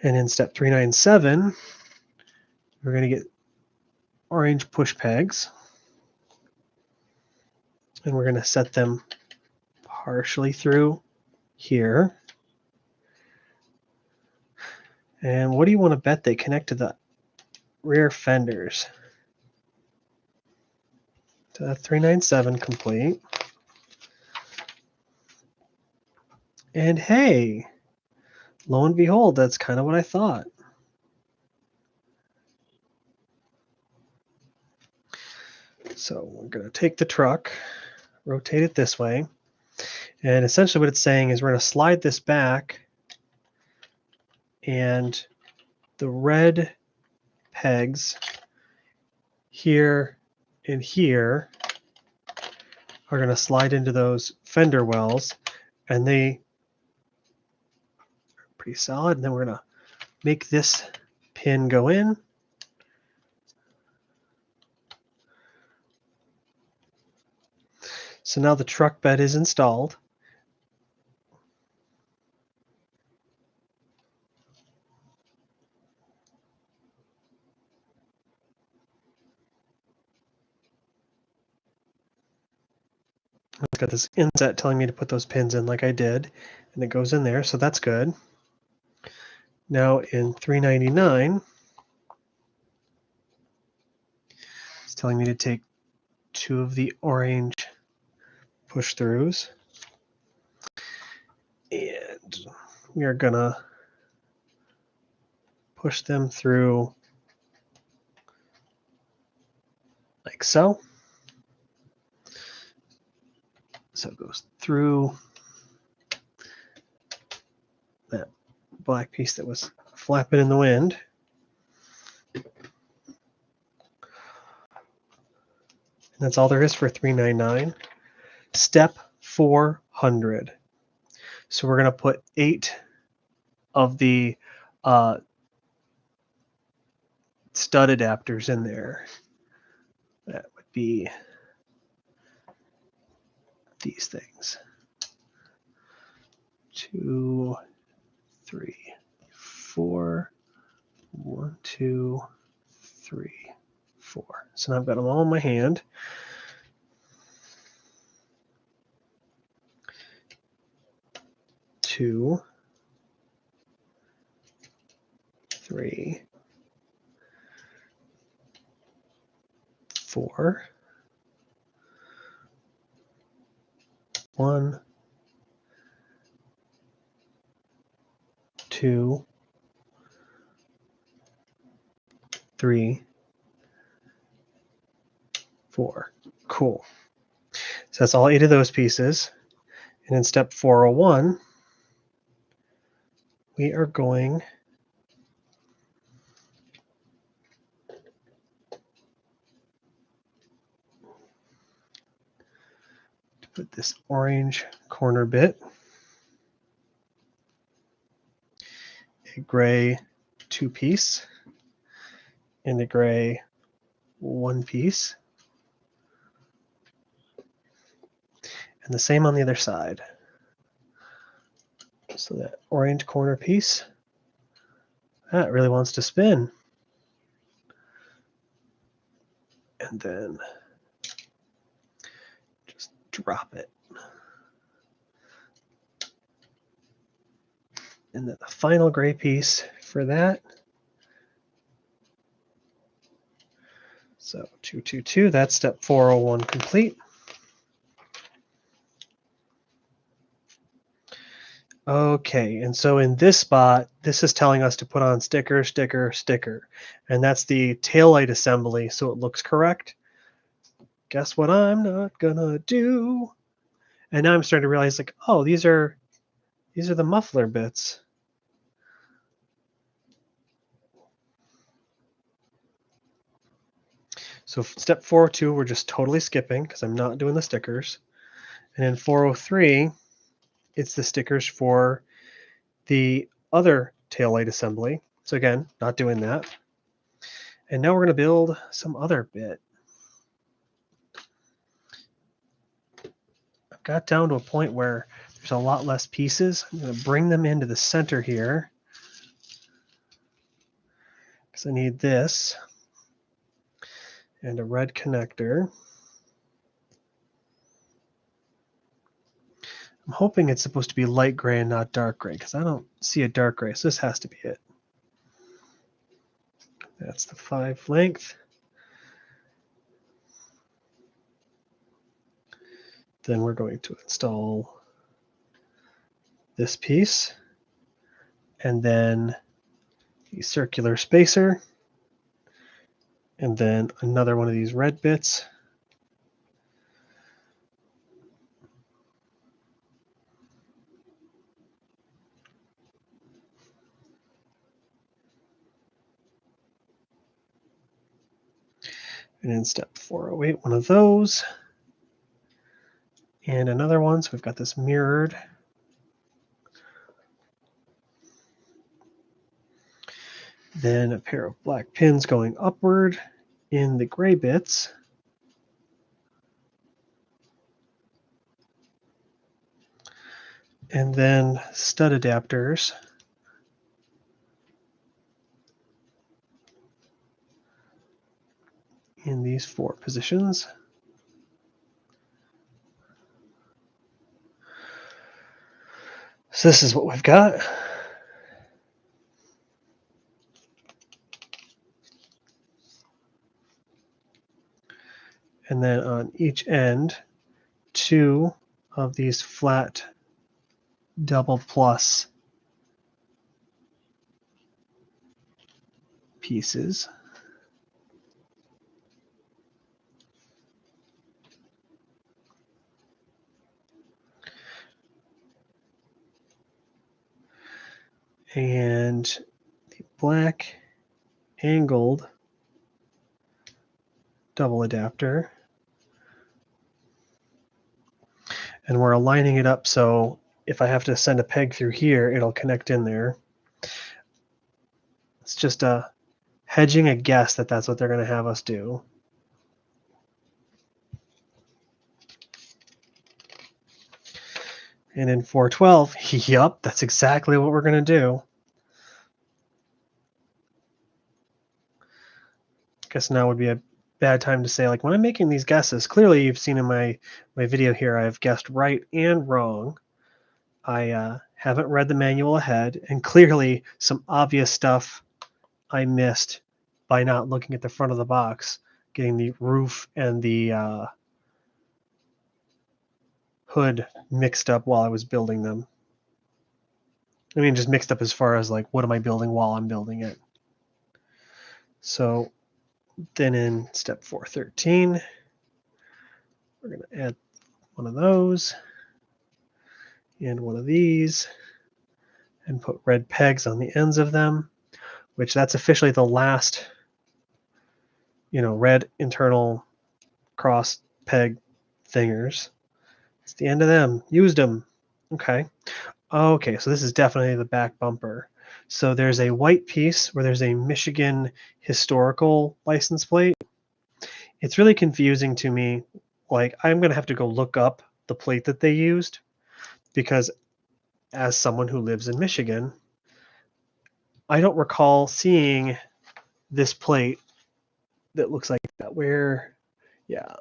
And in step 397, we're going to get orange push pegs. And we're going to set them partially through here. And what do you want to bet they connect to the rear fenders? So that's 397 complete. And hey, lo and behold, that's kind of what I thought. So we're going to take the truck, rotate it this way. And essentially what it's saying is we're going to slide this back, and the red pegs here and here are going to slide into those fender wells, and they are pretty solid. And then we're going to make this pin go in. So now the truck bed is installed. It's got this inset telling me to put those pins in like I did, and it goes in there, so that's good. Now in 399, it's telling me to take 2 of the orange push-throughs, and we are gonna push them through like so. So it goes through that black piece that was flapping in the wind. And that's all there is for 399. Step 400. So we're going to put 8 of the stud adapters in there. That would be these things. 2, 3, 4. 1, 2, 3, 4. So now I've got them all in my hand. Two, 3, 4. 1, 2, 3, 4. Cool. So that's all 8 of those pieces. And in step 401, we are going to put this orange corner bit, a gray 2-piece, and a gray 1-piece. And the same on the other side. So that orange corner piece, that really wants to spin. And then just drop it. And then the final gray piece for that. So 2, 2, 2, that's step 401 complete. Okay, and so in this spot, this is telling us to put on sticker, sticker, sticker. And that's the taillight assembly, so it looks correct. Guess what I'm not gonna do? And now I'm starting to realize, like, oh, these are the muffler bits. So step 402, we're just totally skipping because I'm not doing the stickers. And in 403, it's the stickers for the other taillight assembly. So again, not doing that. And now we're going to build some other bit. I've got down to a point where there's a lot less pieces. I'm going to bring them into the center here because I need this and a red connector. I'm hoping it's supposed to be light gray and not dark gray because I don't see a dark gray, so this has to be it. That's the 5 length. Then we're going to install this piece and then the circular spacer and then another one of these red bits. And in step 408, one of those. And another one, so we've got this mirrored. Then a pair of black pins going upward in the gray bits. And then stud adapters. In these 4 positions. So this is what we've got. And then on each end, 2 of these flat double plus pieces. And the black angled double adapter. And we're aligning it up so if I have to send a peg through here, it'll connect in there. It's just hedging a guess that that's what they're going to have us do. And in 412, yup, that's exactly what we're going to do. I guess now would be a bad time to say, like, when I'm making these guesses, clearly you've seen in my video here, I've guessed right and wrong. I haven't read the manual ahead, and clearly some obvious stuff I missed by not looking at the front of the box, getting the roof and the hood mixed up while I was building them. I mean, just mixed up as far as, like, what am I building while I'm building it? So then in step 413, we're going to add one of those and one of these and put red pegs on the ends of them, which that's officially the last, red internal cross peg thingers. It's the end of them. Used them. Okay. Okay, so this is definitely the back bumper. So there's a white piece where there's a Michigan historical license plate. It's really confusing to me. Like, I'm going to have to go look up the plate that they used because as someone who lives in Michigan, I don't recall seeing this plate that looks like that where, yeah,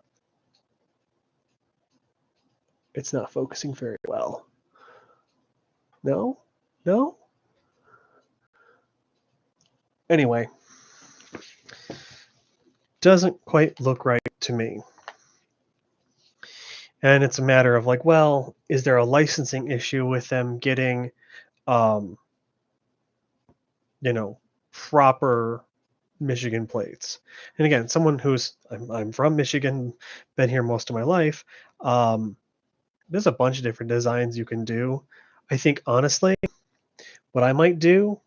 it's not focusing very well. No? Anyway, doesn't quite look right to me. And it's a matter of like, well, is there a licensing issue with them getting, proper Michigan plates? And again, someone who's, I'm from Michigan, been here most of my life. There's a bunch of different designs you can do. I think honestly, what I might do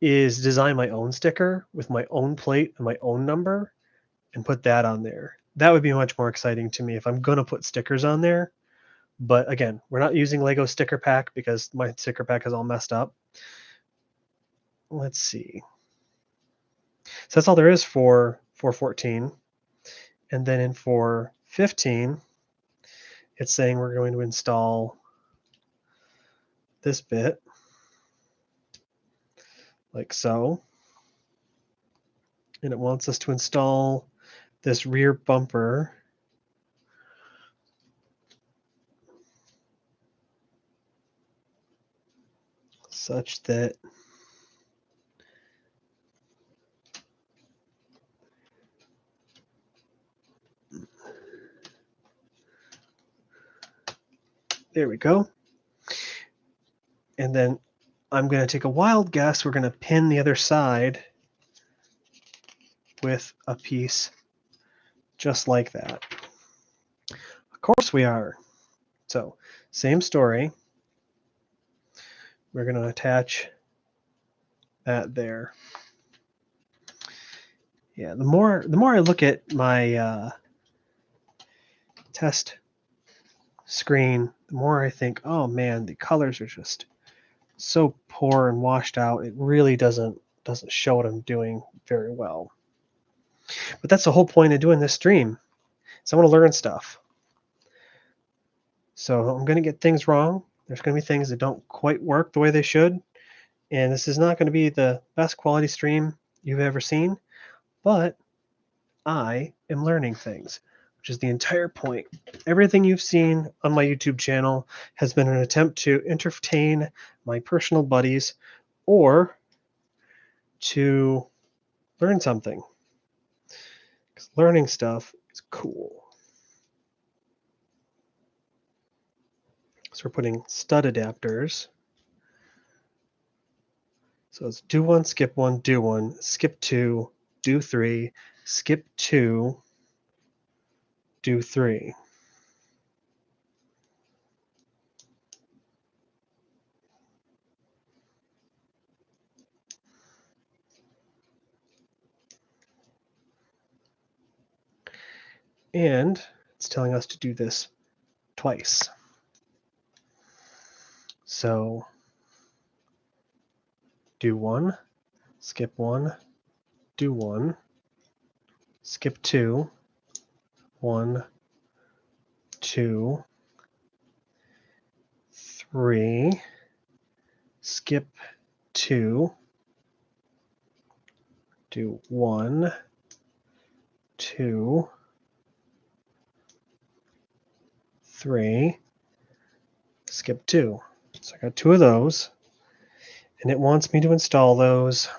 is design my own sticker with my own plate and my own number and put that on there. That would be much more exciting to me if I'm going to put stickers on there. But again, we're not using Lego sticker pack because my sticker pack is all messed up. Let's see. So that's all there is for 414. And then in 415, it's saying we're going to install this bit like so. And it wants us to install this rear bumper such that there we go. And then I'm going to take a wild guess. We're going to pin the other side with a piece just like that. Of course we are. So same story. We're going to attach that there. Yeah, the more I look at my test screen, the more I think, oh man, the colors are just so poor and washed out. It really doesn't show what I'm doing very well. But that's the whole point of doing this stream. So I want to learn stuff. So I'm going to get things wrong. There's going to be things that don't quite work the way they should, and this is not going to be the best quality stream you've ever seen, but I am learning things, which is the entire point. Everything you've seen on my YouTube channel has been an attempt to entertain my personal buddies or to learn something. Because learning stuff is cool. So we're putting stud adapters. So it's do one, skip one, do one, skip two, do three, skip two, do three. And it's telling us to do this twice. So do one, skip one, do one, skip two, one, two, three, skip two, do one, two, three, skip two. So I got two of those, and it wants me to install those.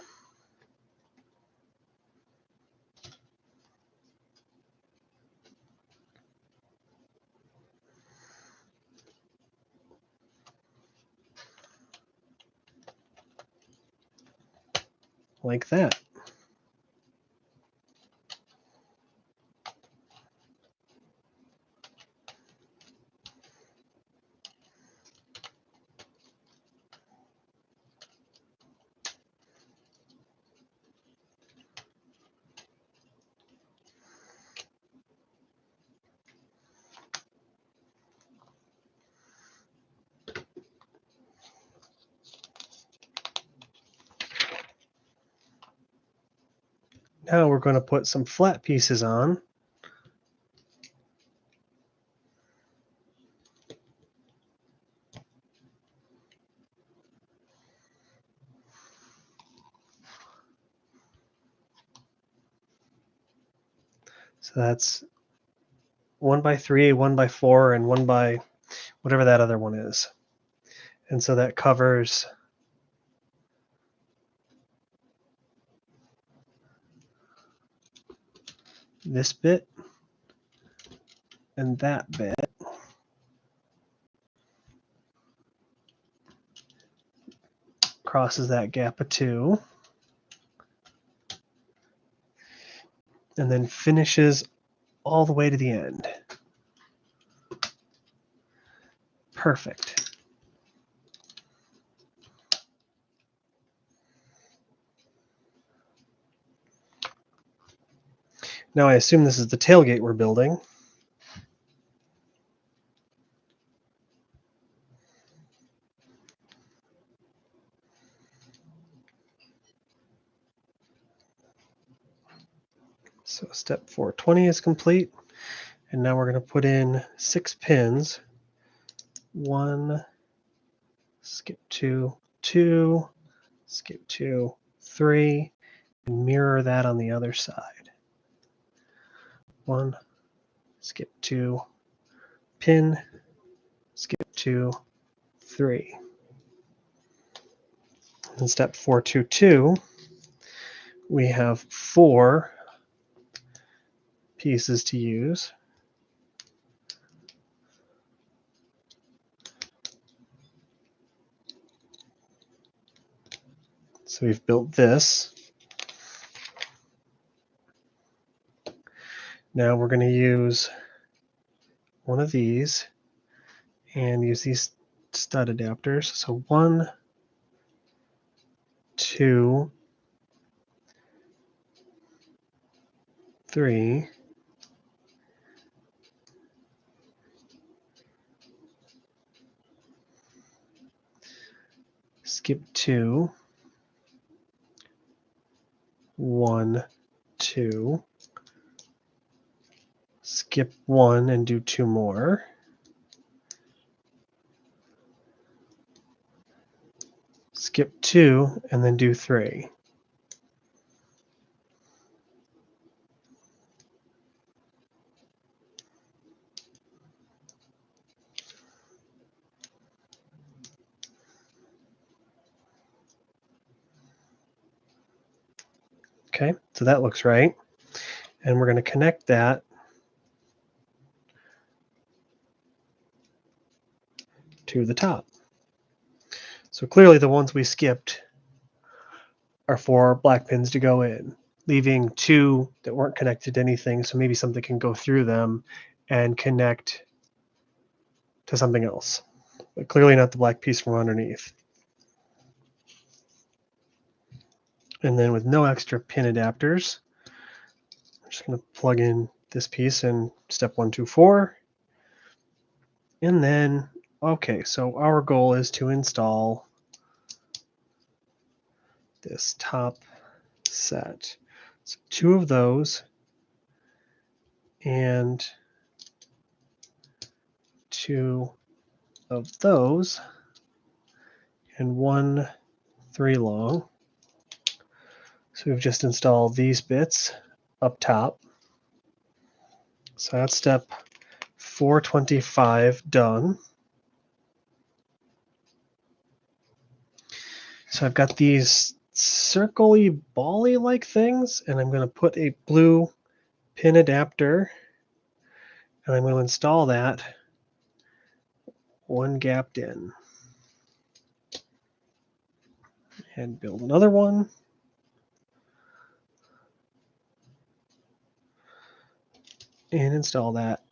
Like that. Now we're going to put some flat pieces on. So that's 1x3, 1x4, and 1 by whatever that other one is. And so that covers this bit and that bit. Crosses that gap of 2. And then finishes all the way to the end. Perfect. Now I assume this is the tailgate we're building. So step 420 is complete. And now we're going to put in 6 pins. 1, skip 2, 2, skip 2, 3, and mirror that on the other side. 1, skip 2, pin, skip 2, 3. In step 422, we have 4 pieces to use. So we've built this. Now we're going to use one of these and use these stud adapters. So 1, 2, 3, skip 2, 1, 2, skip 1 and do 2 more. skip 2 and then do 3. Okay, so that looks right. And we're going to connect that to the top. So clearly the ones we skipped are 4 black pins to go in, leaving 2 that weren't connected to anything, so maybe something can go through them and connect to something else, but clearly not the black piece from underneath. And then with no extra pin adapters, I'm just going to plug in this piece in step 1, 2, 4. And then, okay, so our goal is to install this top set. So 2 of those and 2 of those and 1 3 long. So we've just installed these bits up top. So that's step 425 done. So I've got these circle-y, ball-y like things, and I'm going to put a blue pin adapter, and I'm going to install that one gapped in. And build another one. And install that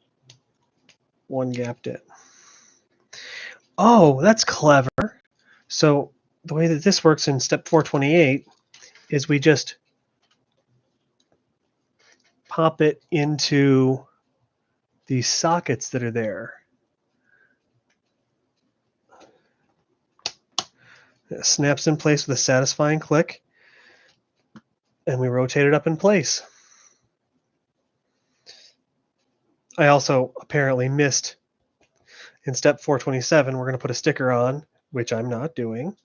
one gapped in. Oh, that's clever. So the way that this works in step 428 is we just pop it into these sockets that are there. It snaps in place with a satisfying click, and we rotate it up in place. I also apparently missed in step 427, we're going to put a sticker on, which I'm not doing.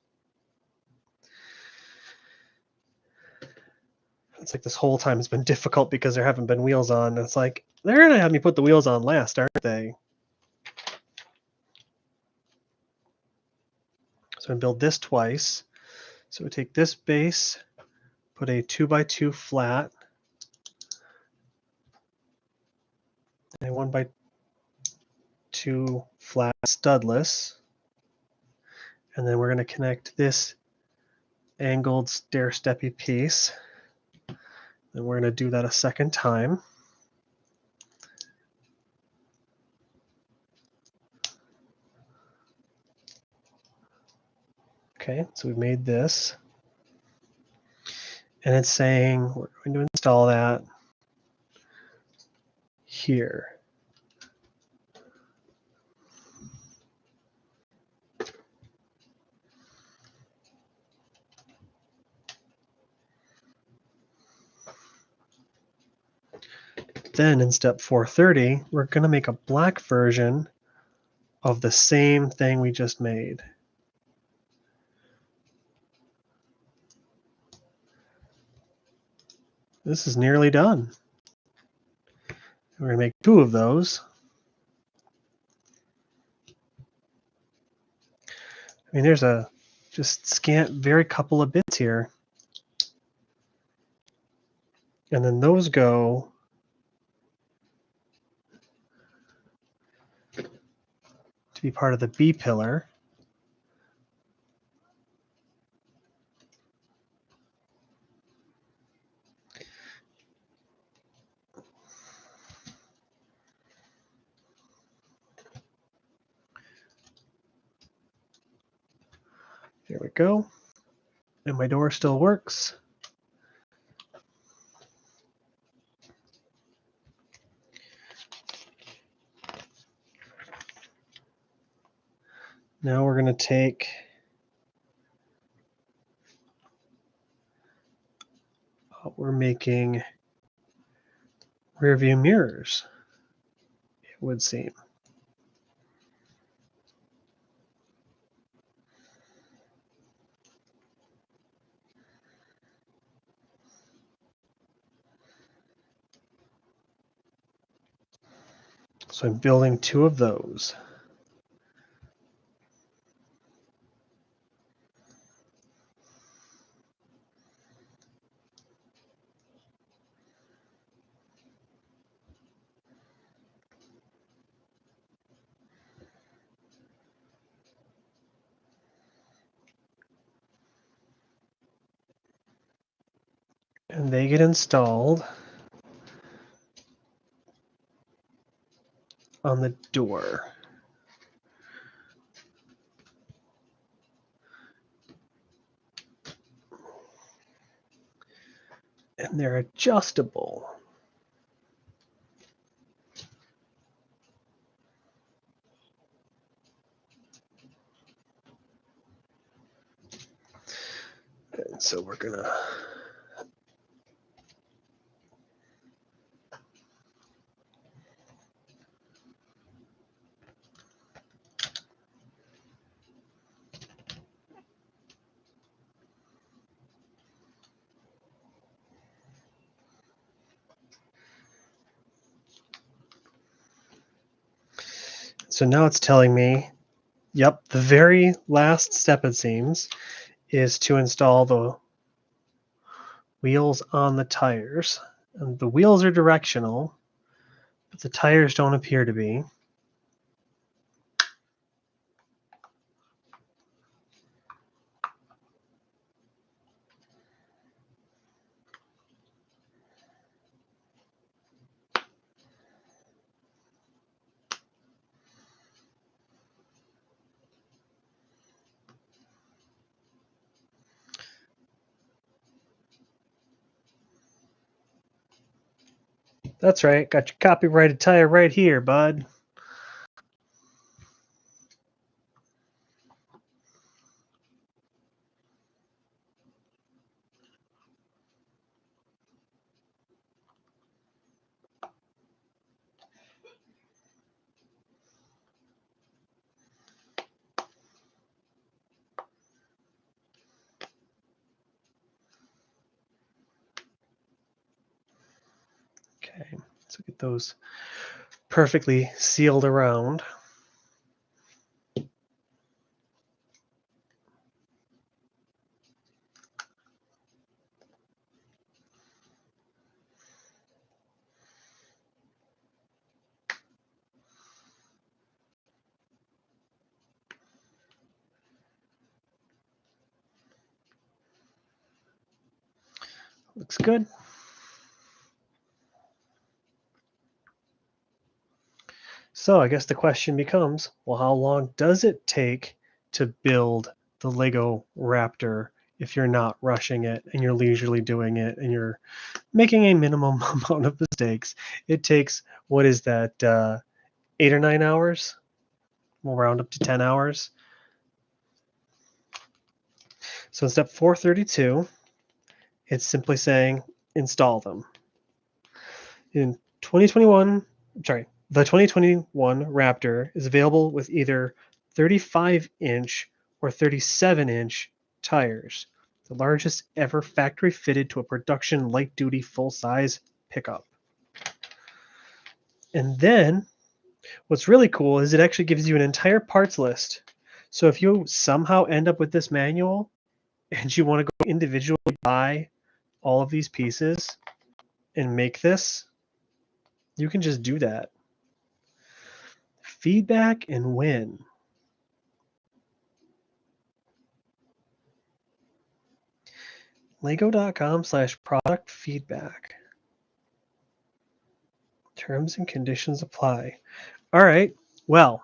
It's like this whole time has been difficult because there haven't been wheels on. It's like, they're going to have me put the wheels on last, aren't they? So I build this twice. So we take this base, put a 2x2 flat, and a 1x2 flat studless. And then we're going to connect this angled stair-steppy piece. And we're going to do that a second time. Okay, so we've made this. And it's saying we're going to install that here. Then in step 430, we're going to make a black version of the same thing we just made. This is nearly done. We're going to make 2 of those. I mean, there's a just scant, very couple of bits here. And then those go to be part of the B pillar. There we go. And my door still works. Now we're going to take we're making rear view mirrors, it would seem. So I'm building 2 of those. And they get installed on the door. And they're adjustable. And so we're gonna So now it's telling me, yep, the very last step, it seems, is to install the wheels on the tires. And the wheels are directional, but the tires don't appear to be. That's right, got your copyrighted tire right here, bud. Okay, let's get those perfectly sealed around. Looks good. So I guess the question becomes, well, how long does it take to build the Lego Raptor if you're not rushing it and you're leisurely doing it and you're making a minimum amount of mistakes? It takes, what is that, 8 or 9 hours? We'll round up to 10 hours. So in step 432, it's simply saying install them. In 2021, the 2021 Raptor is available with either 35-inch or 37-inch tires, the largest ever factory fitted to a production light-duty full-size pickup. And then what's really cool is it actually gives you an entire parts list. So if you somehow end up with this manual and you want to go individually buy all of these pieces and make this, you can just do that. Feedback and win. Lego.com/product feedback. Terms and conditions apply. All right. Well,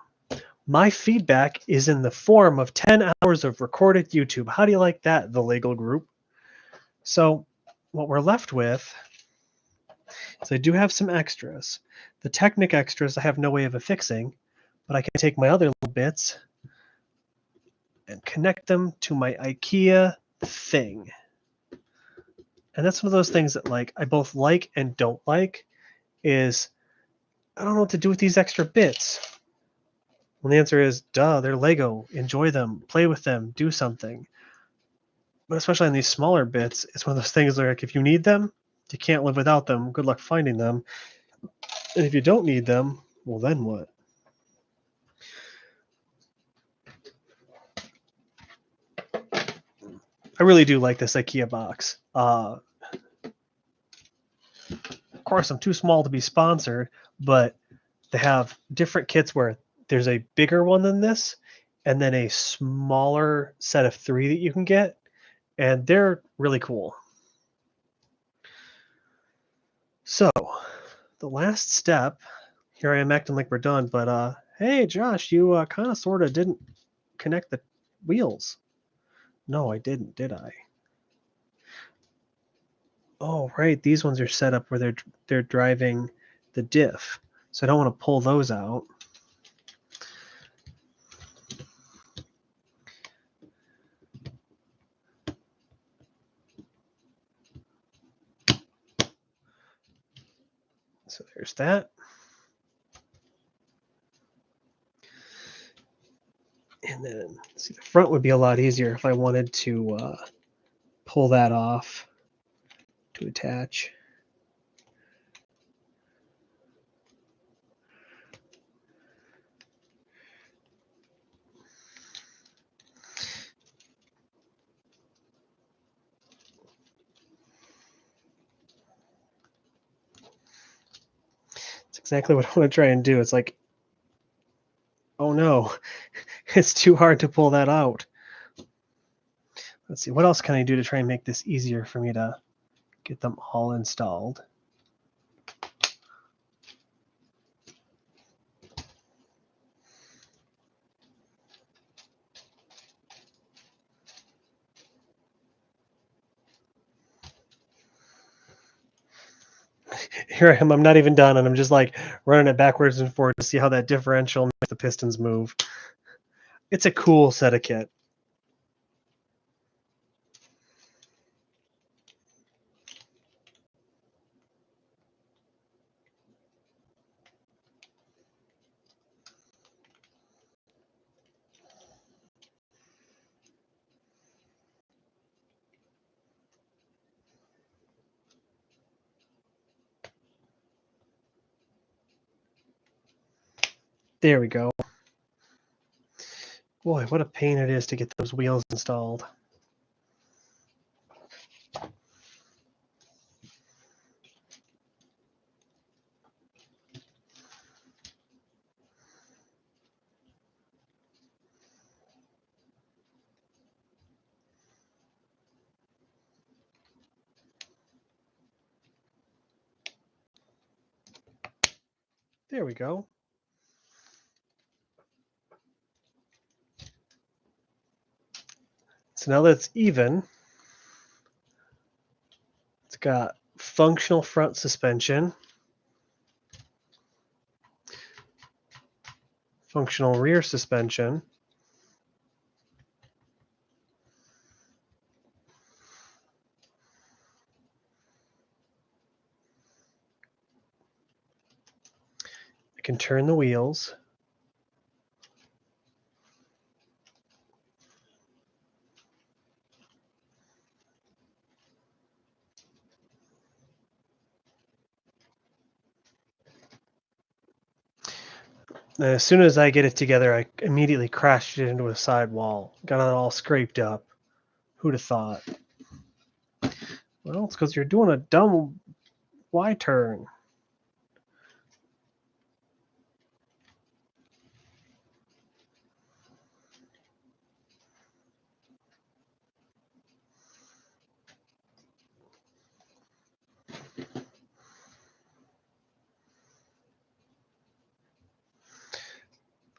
my feedback is in the form of 10 hours of recorded YouTube. How do you like that, the Lego group? So what we're left with is I do have some extras. The Technic extras I have no way of affixing, but I can take my other little bits and connect them to my IKEA thing. And that's one of those things that I both like and don't like is I don't know what to do with these extra bits. Well, the answer is, duh, they're Lego. Enjoy them, play with them, do something. But especially on these smaller bits, it's one of those things where if you need them, you can't live without them. Good luck finding them. And if you don't need them, Well, then what? I really do like this IKEA box. Of course, I'm too small to be sponsored, but they have different kits where there's a bigger one than this, and then a smaller set of 3 that you can get, and they're really cool. So, the last step, here I am acting like we're done, but hey, Josh, you kind of sort of didn't connect the wheels. No, I didn't, did I? Oh, right, these ones are set up where they're driving the diff, so I don't want to pull those out. So there's that. And then, see, the front would be a lot easier if I wanted to pull that off to attach. It's exactly what I want to try and do. It's like, oh no, it's too hard to pull that out. Let's see, what else can I do to try and make this easier for me to get them all installed? Here I am, I'm not even done, and I'm just like running it backwards and forward to see how that differential makes the pistons move. It's a cool set of kit. There we go. Boy, what a pain it is to get those wheels installed. There we go. So now that it's even, it's got functional front suspension, functional rear suspension, I can turn the wheels. And as soon as I get it together, I immediately crashed it into a sidewall. Got it all scraped up. Who'd have thought? Well, it's because you're doing a dumb Y turn.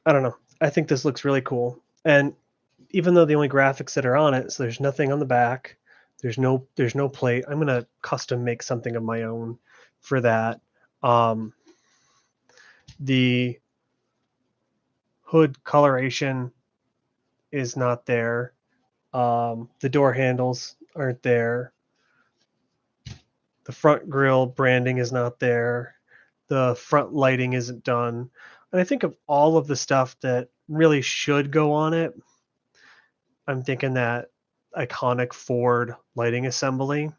I don't know. I think this looks really cool. And even though the only graphics that are on it, so there's nothing on the back, there's no plate. I'm gonna custom make something of my own for that. The hood coloration is not there. The door handles aren't there. The front grille branding is not there. The front lighting isn't done. And I think of all of the stuff that really should go on it, I'm thinking that iconic Ford lighting assembly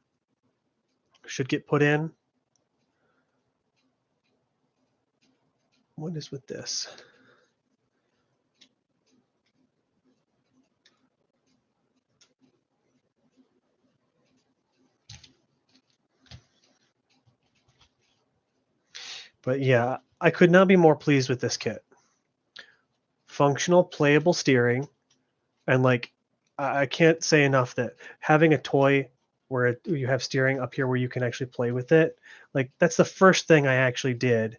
should get put in. What is with this? But yeah, I could not be more pleased with this kit. Functional, playable steering, and like I can't say enough that having a toy where you have steering up here where you can actually play with it, like that's the first thing I actually did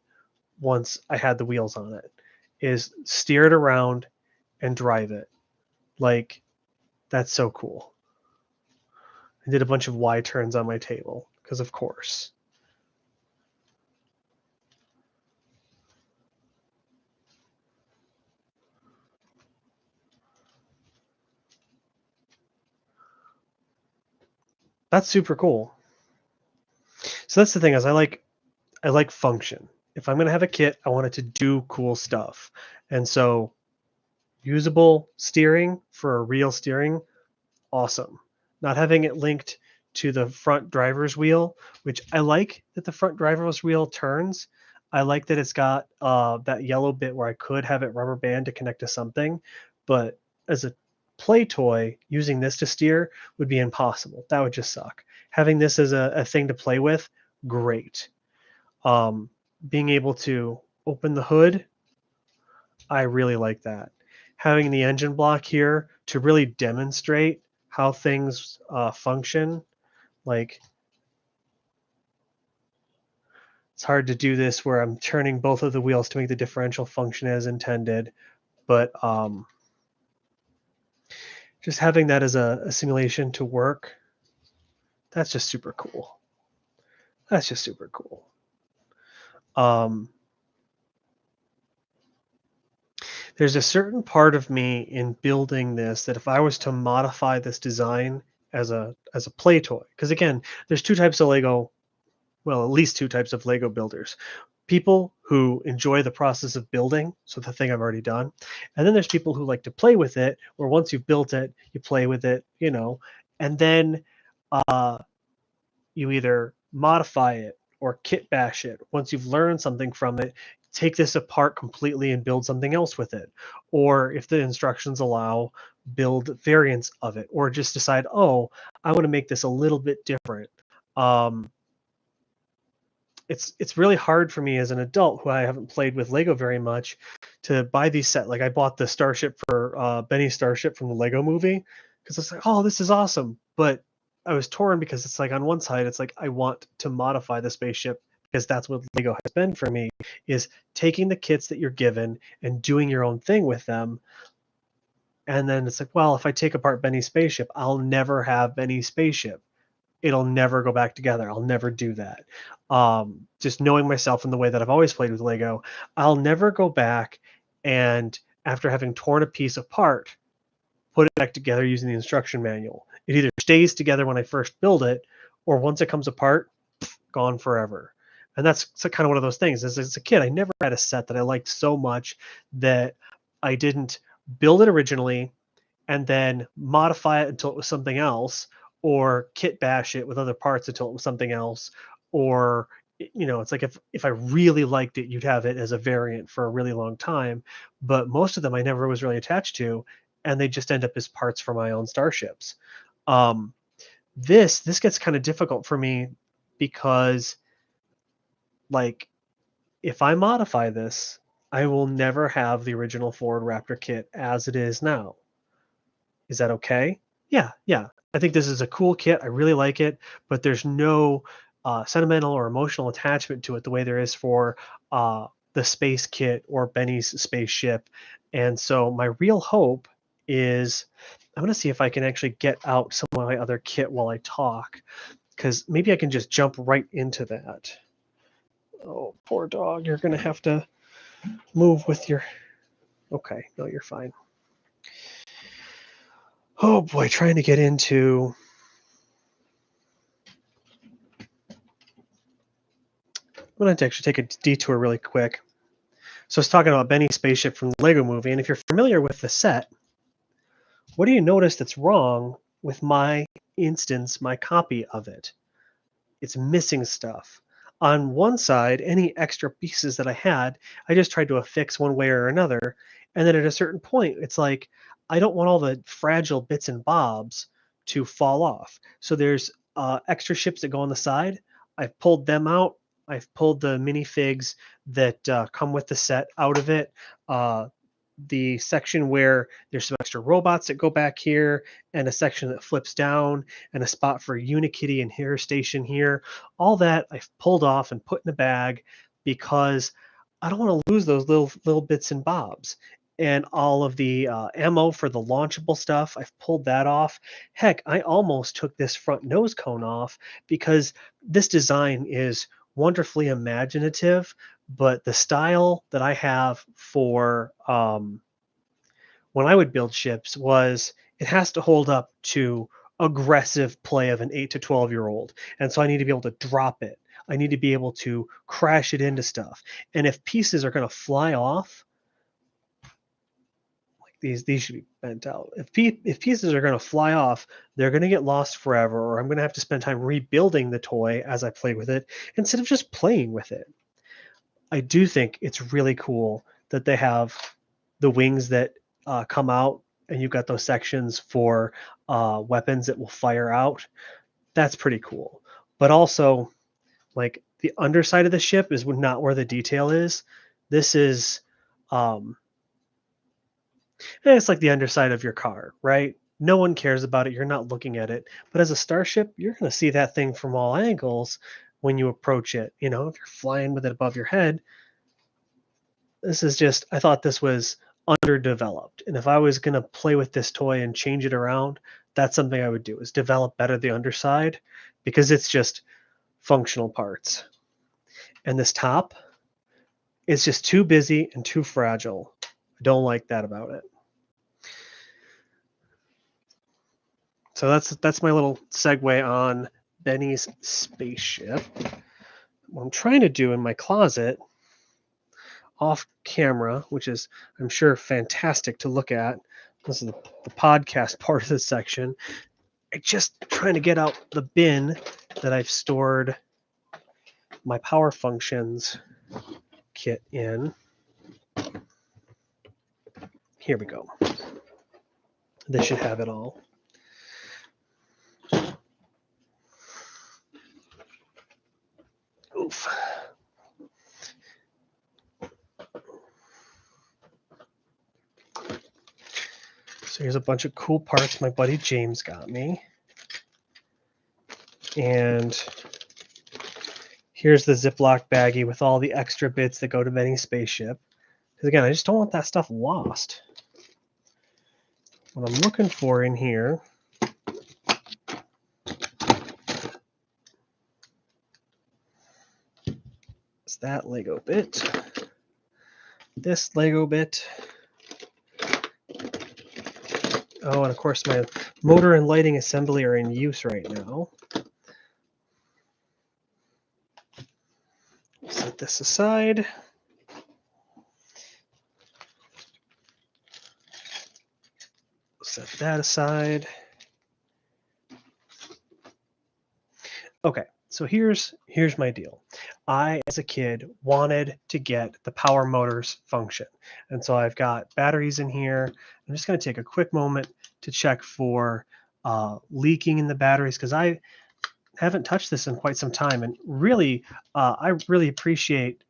once I had the wheels on it, is steer it around and drive it. Like that's so cool. I did a bunch of Y turns on my table because of course. That's super cool. So that's the thing is I like function. If I'm gonna have a kit, I want it to do cool stuff. And so usable steering for a real steering, awesome. Not having it linked to the front driver's wheel, which I like that the front driver's wheel turns. I like that it's got that yellow bit where I could have it rubber band to connect to something, but as a play toy, using this to steer would be impossible. That would just suck. Having this as a thing to play with, great. Um, Being able to open the hood, I really like that. Having the engine block here to really demonstrate how things function, like it's hard to do this where I'm turning both of the wheels to make the differential function as intended, but just having that as a simulation to work, that's just super cool. That's just super cool. There's a certain part of me in building this that if I was to modify this design as a play toy, because again, there's two types of Lego, well, at least two types of Lego builders. People who enjoy the process of building, so the thing I've already done, and then there's people who like to play with it, where once you've built it, you play with it, and then uh, you either modify it or kit bash it. Once you've learned something from it, take this apart completely and build something else with it. Or if the instructions allow, build variants of it, or just decide, oh, I want to make this a little bit different. Um, it's really hard for me as an adult who I haven't played with Lego very much to buy these set. Like I bought the Starship for Benny's Starship from the Lego movie because it's like, oh, this is awesome. But I was torn because it's like on one side, it's like I want to modify the spaceship because that's what Lego has been for me, is taking the kits that you're given and doing your own thing with them. And then it's like, well, if I take apart Benny's spaceship, I'll never have Benny's spaceship. It'll never go back together. I'll never do that. Just knowing myself in the way that I've always played with Lego, I'll never go back and after having torn a piece apart, put it back together using the instruction manual. It either stays together when I first build it, or once it comes apart, gone forever. And that's kind of one of those things. As a kid, I never had a set that I liked so much that I didn't build it originally and then modify it until it was something else, or kit bash it with other parts until it was something else, or it's like if I really liked it, you'd have it as a variant for a really long time, but most of them I never was really attached to, and they just end up as parts for my own starships. um, this gets kind of difficult for me because, like, if I modify this, I will never have the original Ford Raptor kit as it is now. Is that okay? Yeah, yeah. I think this is a cool kit. I really like it, but there's no sentimental or emotional attachment to it the way there is for the space kit or Benny's spaceship. And so my real hope is I'm going to see if I can actually get out some of my other kit while I talk, because maybe I can just jump right into that. Oh, poor dog. You're going to have to move with your... Okay, no, you're fine. Oh boy, trying to get into... I'm going to actually take a detour really quick. So I was talking about Benny's spaceship from the Lego movie, and if you're familiar with the set, what do you notice that's wrong with my instance, my copy of it? It's missing stuff. on one side, any extra pieces that I had, I just tried to affix one way or another. And then at a certain point, it's like, I don't want all the fragile bits and bobs to fall off. So there's extra ships that go on the side. I've pulled them out. I've pulled the minifigs that come with the set out of it. Uh, the section where there's some extra robots that go back here, and a section that flips down, and a spot for Unikitty and Hair Station here. All that I've pulled off and put in a bag because I don't want to lose those little bits and bobs. And all of the ammo for the launchable stuff, I've pulled that off. Heck, I almost took this front nose cone off because this design is wonderfully imaginative, but the style that I have for when I would build ships was it has to hold up to aggressive play of an 8 to 12-year-old. And so I need to be able to drop it. I need to be able to crash it into stuff. And if pieces are going to fly off, like these should be bent out. If pieces are going to fly off, they're going to get lost forever, or I'm going to have to spend time rebuilding the toy as I play with it instead of just playing with it. I do think it's really cool that they have the wings that come out, and you've got those sections for weapons that will fire out. That's pretty cool. But also, like, the underside of the ship is not where the detail is. This is, it's like the underside of your car, right? No one cares about it. You're not looking at it. But as a starship, you're going to see that thing from all angles when you approach it. You know, if you're flying with it above your head, this is just, I thought this was underdeveloped. And if I was going to play with this toy and change it around, that's something I would do, is develop better the underside, because it's just functional parts. And this top is just too busy and too fragile. I don't like that about it. So that's my little segue on Benny's spaceship. What I'm trying to do in my closet off camera, which is, I'm sure, fantastic to look at. This is the podcast part of this section. I'm just trying to get out the bin that I've stored my power functions kit in. Here we go. This should have it all. Oof. So here's a bunch of cool parts my buddy James got me. And here's the Ziploc baggie with all the extra bits that go to Benny's spaceship. Because again, I just don't want that stuff lost. What I'm looking for in here is that Lego bit, this Lego bit. Oh, and of course my motor and lighting assembly are in use right now. Set this aside. Set that aside. Okay, so here's my deal. I, as a kid, wanted to get the power motors function. And so I've got batteries in here. I'm just going to take a quick moment to check for leaking in the batteries, because I haven't touched this in quite some time. And really, I really appreciate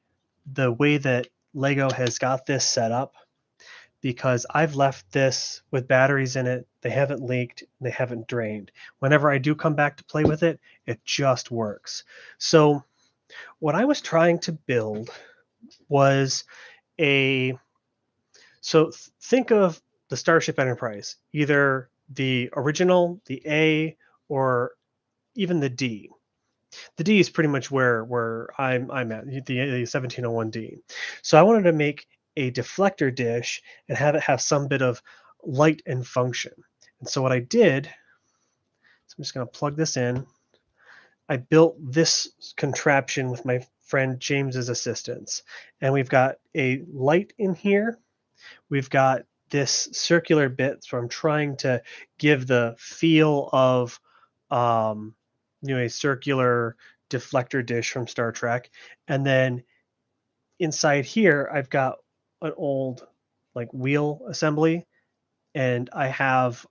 the way that Lego has got this set up, because I've left this with batteries in it. They haven't leaked, they haven't drained. Whenever I do come back to play with it, it just works. So what I was trying to build was think of the Starship Enterprise, either the original, the A, or even the D. The D is pretty much where I'm at, the 1701D. So I wanted to make a deflector dish and have it have some bit of light and function. And so what I did, so I'm just going to plug this in. I built this contraption with my friend James's assistance. And we've got a light in here. We've got this circular bit, so I'm trying to give the feel of a circular deflector dish from Star Trek. And then inside here, I've got an old like wheel assembly, and I have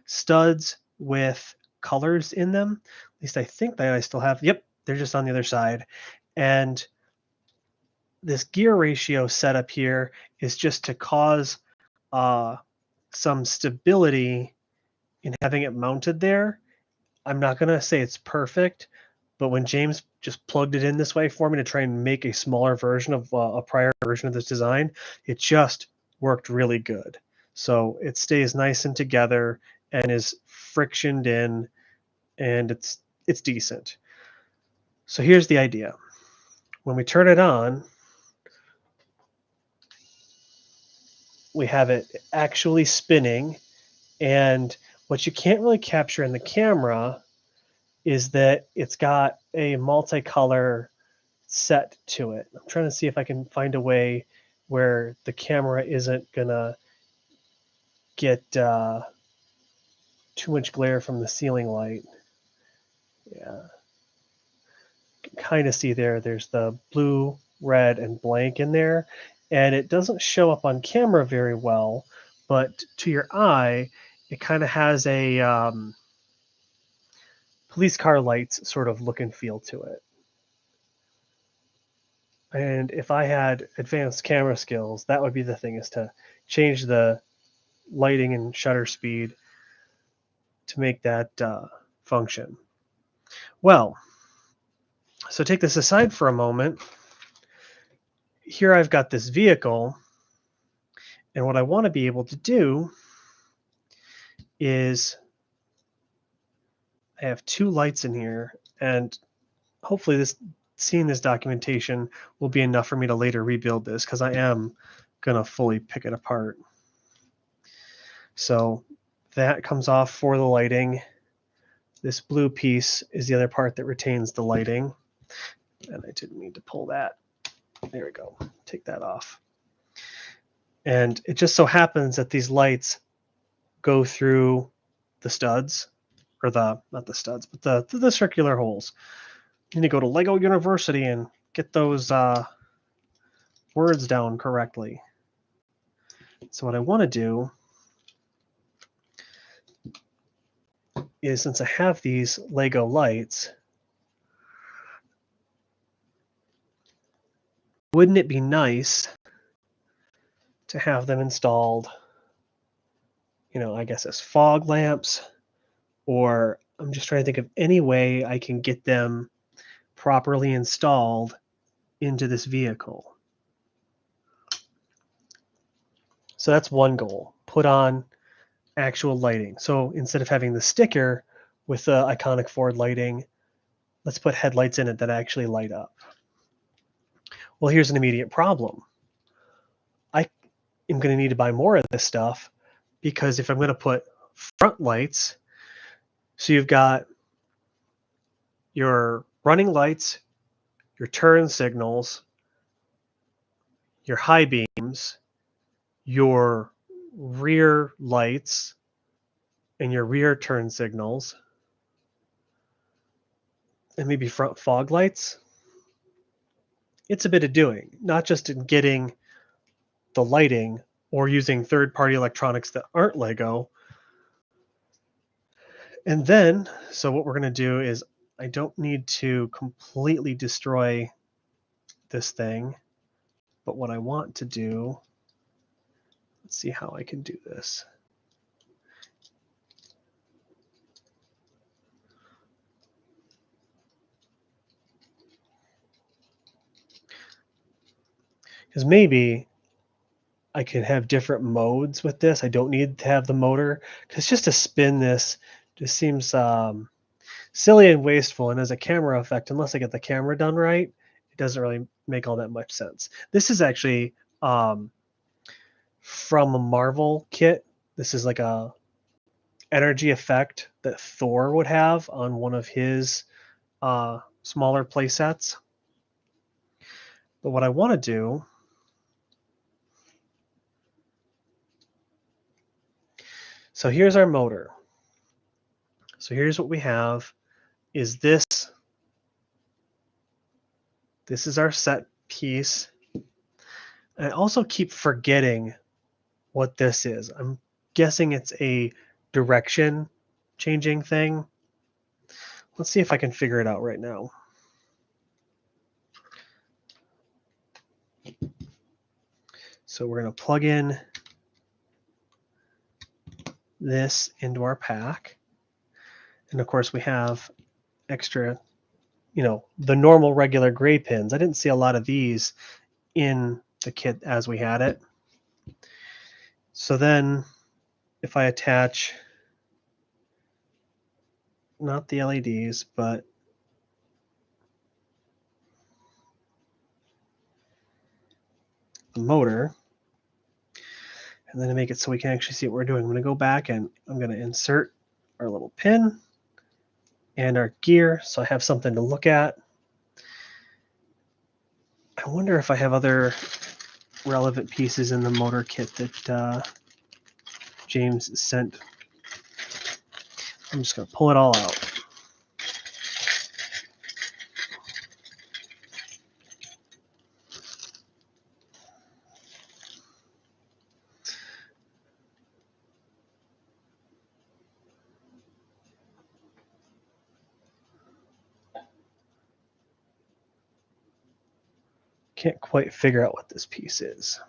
studs with colors in them. At least I think that I still have. Yep, they're just on the other side. And this gear ratio setup here is just to cause some stability in having it mounted there. I'm not going to say it's perfect, but when James just plugged it in this way for me to try and make a smaller version of a prior version of this design, it just worked really good. So it stays nice and together and is frictioned in, and it's decent. So here's the idea. When we turn it on, we have it actually spinning, and what you can't really capture in the camera is that it's got a multicolor set to it. I'm trying to see if I can find a way where the camera isn't gonna get too much glare from the ceiling light. Yeah, you can kind of see there's the blue, red, and blank in there, and it doesn't show up on camera very well, but to your eye, it kind of has a police car lights sort of look and feel to it. And if I had advanced camera skills, that would be the thing, is to change the lighting and shutter speed to make that function. Well, so take this aside for a moment. Here I've got this vehicle, and what I want to be able to do is I have two lights in here, and hopefully seeing this documentation will be enough for me to later rebuild this, because I am going to fully pick it apart. So that comes off for the lighting. This blue piece is the other part that retains the lighting. And I didn't mean to pull that. There we go. Take that off. And it just so happens that these lights go through the studs, or not the studs, but the circular holes. You need to go to Lego University and get those words down correctly. So what I want to do is, since I have these Lego lights, wouldn't it be nice to have them installed, I guess as fog lamps, or I'm just trying to think of any way I can get them properly installed into this vehicle. So that's one goal, put on actual lighting. So instead of having the sticker with the iconic Ford lighting, let's put headlights in it that actually light up. Well, here's an immediate problem. I am going to need to buy more of this stuff, because if I'm going to put front lights, so you've got your running lights, your turn signals, your high beams, your rear lights, and your rear turn signals, and maybe front fog lights. It's a bit of doing, not just in getting the lighting or using third-party electronics that aren't Lego. And then, so what we're going to do is, I don't need to completely destroy this thing, but what I want to do, let's see how I can do this. Because maybe I could have different modes with this. I don't need to have the motor, because just to spin this just seems silly and wasteful. And as a camera effect, unless I get the camera done right, it doesn't really make all that much sense. This is actually from a Marvel kit. This is like a energy effect that Thor would have on one of his smaller play sets. But what I want to do, so here's our motor. So here's what we have, is this This is our set piece. I also keep forgetting what this is. I'm guessing it's a direction changing thing. Let's see if I can figure it out right now. So we're going to plug in this into our pack. And of course we have extra, the normal regular gray pins. I didn't see a lot of these in the kit as we had it. So then if I attach not the LEDs, but the motor, and then to make it so we can actually see what we're doing, I'm going to go back and I'm going to insert our little pin and our gear so I have something to look at. I wonder if I have other relevant pieces in the motor kit that James sent. I'm just going to pull it all out. Can't quite figure out what this piece is.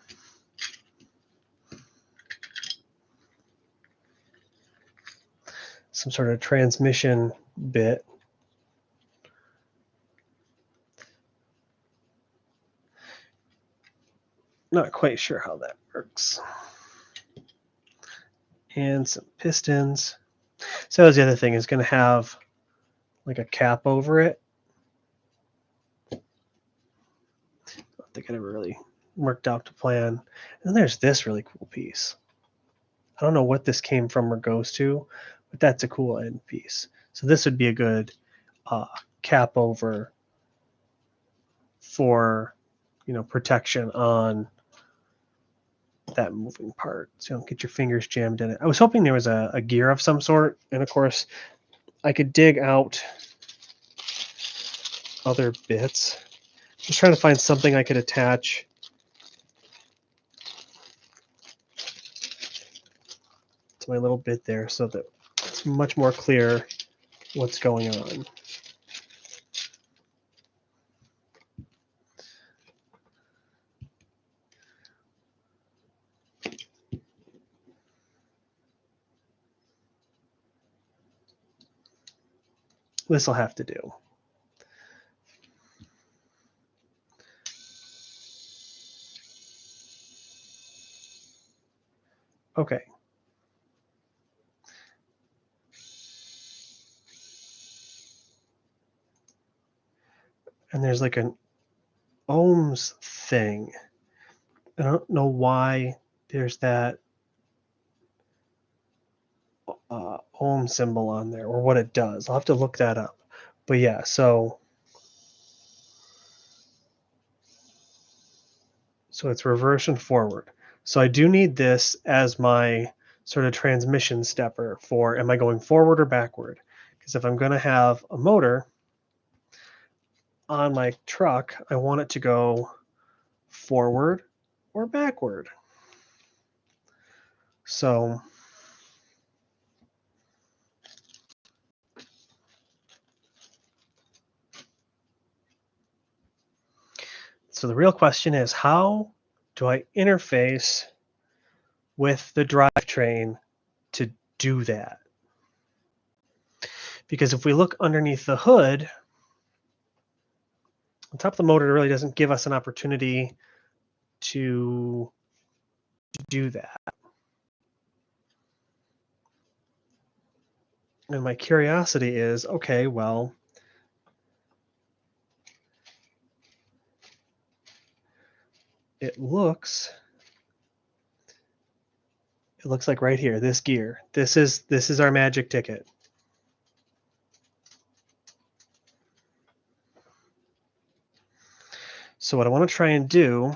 Some sort of transmission bit. Not quite sure how that works. And some pistons. So that was the other thing, is going to have like a cap over it. I don't think it ever really worked out to plan. And then there's this really cool piece. I don't know what this came from or goes to, but that's a cool end piece. So this would be a good cap over for, protection on that moving part, so you don't get your fingers jammed in it. I was hoping there was a gear of some sort, and of course I could dig out other bits. Just trying to find something I could attach to my little bit there so that it's much more clear what's going on. This will have to do. Okay. And there's like an ohms thing. I don't know why there's that ohm symbol on there or what it does. I'll have to look that up. But yeah, so it's reverse and forward. So I do need this as my sort of transmission stepper for, am I going forward or backward? Because if I'm going to have a motor on my truck, I want it to go forward or backward. So the real question is, how do I interface with the drivetrain to do that? Because if we look underneath the hood, on top of the motor really doesn't give us an opportunity to do that. And my curiosity is, okay, well, it looks like right here, this gear. This is our magic ticket. So what I want to try and do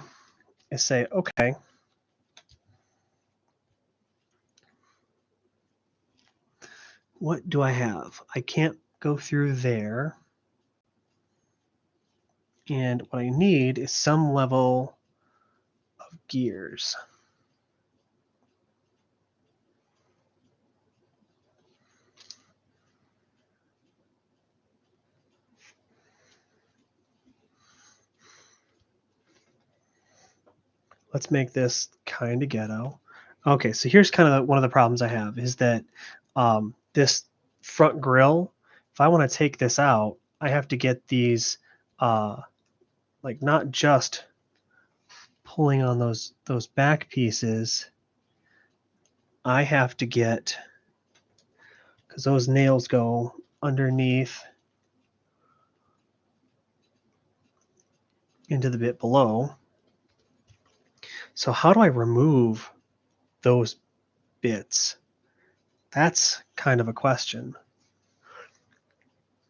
is say, okay, what do I have? I can't go through there. And what I need is some level of gears. Let's make this kind of ghetto. Okay, so here's kind of one of the problems I have is that this front grille, if I want to take this out, I have to get these, like not just pulling on those back pieces, I have to get, because those nails go underneath into the bit below. So how do I remove those bits? That's kind of a question.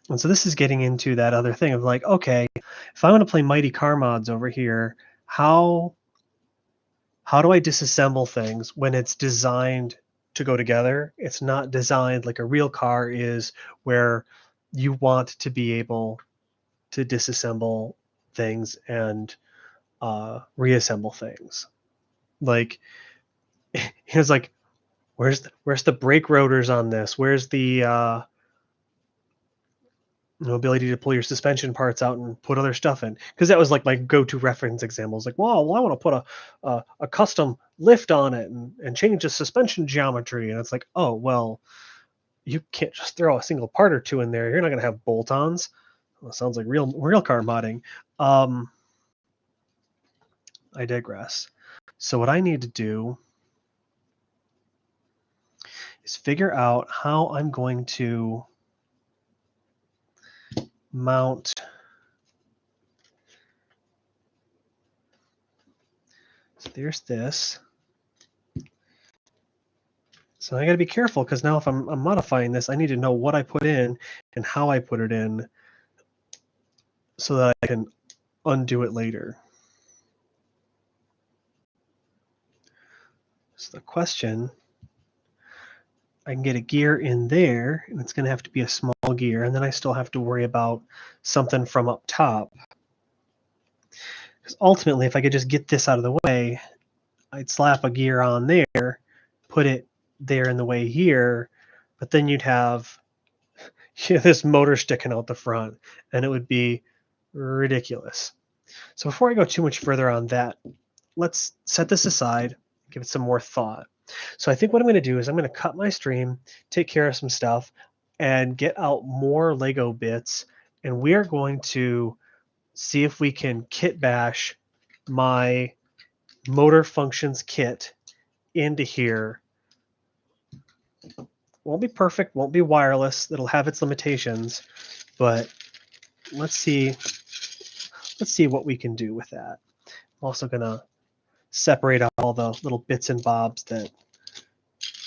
And so this is getting into that other thing of like, okay, if I want to play Mighty Car Mods over here, how do I disassemble things when it's designed to go together? It's not designed like a real car is, where you want to be able to disassemble things and reassemble things. Like, he was like, where's the brake rotors on this? Where's the ability to pull your suspension parts out and put other stuff in? Because that was like my go-to reference example. It's like, well, I want to put a custom lift on it and change the suspension geometry. And it's like, oh, well, you can't just throw a single part or two in there. You're not going to have bolt-ons. Well, sounds like real car modding. I digress. So what I need to do is figure out how I'm going to mount so there's this. So I got to be careful, because now if I'm modifying this, I need to know what I put in and how I put it in so that I can undo it later. So the question, I can get a gear in there, and it's going to have to be a small gear, and then I still have to worry about something from up top. Because ultimately, if I could just get this out of the way, I'd slap a gear on there, put it there in the way here, but then you'd have this motor sticking out the front, and it would be ridiculous. So before I go too much further on that, let's set this aside, give it some more thought. So I think what I'm going to do is I'm going to cut my stream, take care of some stuff, and get out more Lego bits, and we are going to see if we can kit bash my motor functions kit into here. Won't be perfect, won't be wireless, it'll have its limitations, but let's see what we can do with that. I'm also gonna separate out all the little bits and bobs that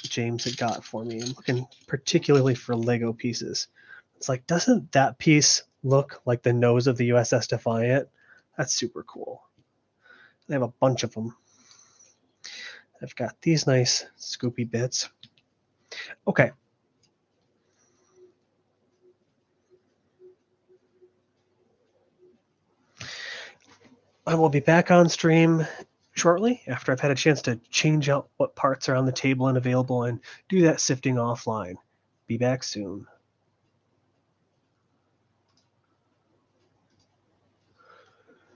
James had got for me. I'm looking particularly for Lego pieces. It's like, doesn't that piece look like the nose of the USS Defiant? That's super cool. I have a bunch of them. I've got these nice scoopy bits. Okay. I will be back on stream shortly after I've had a chance to change out what parts are on the table and available and do that sifting offline. Be back soon.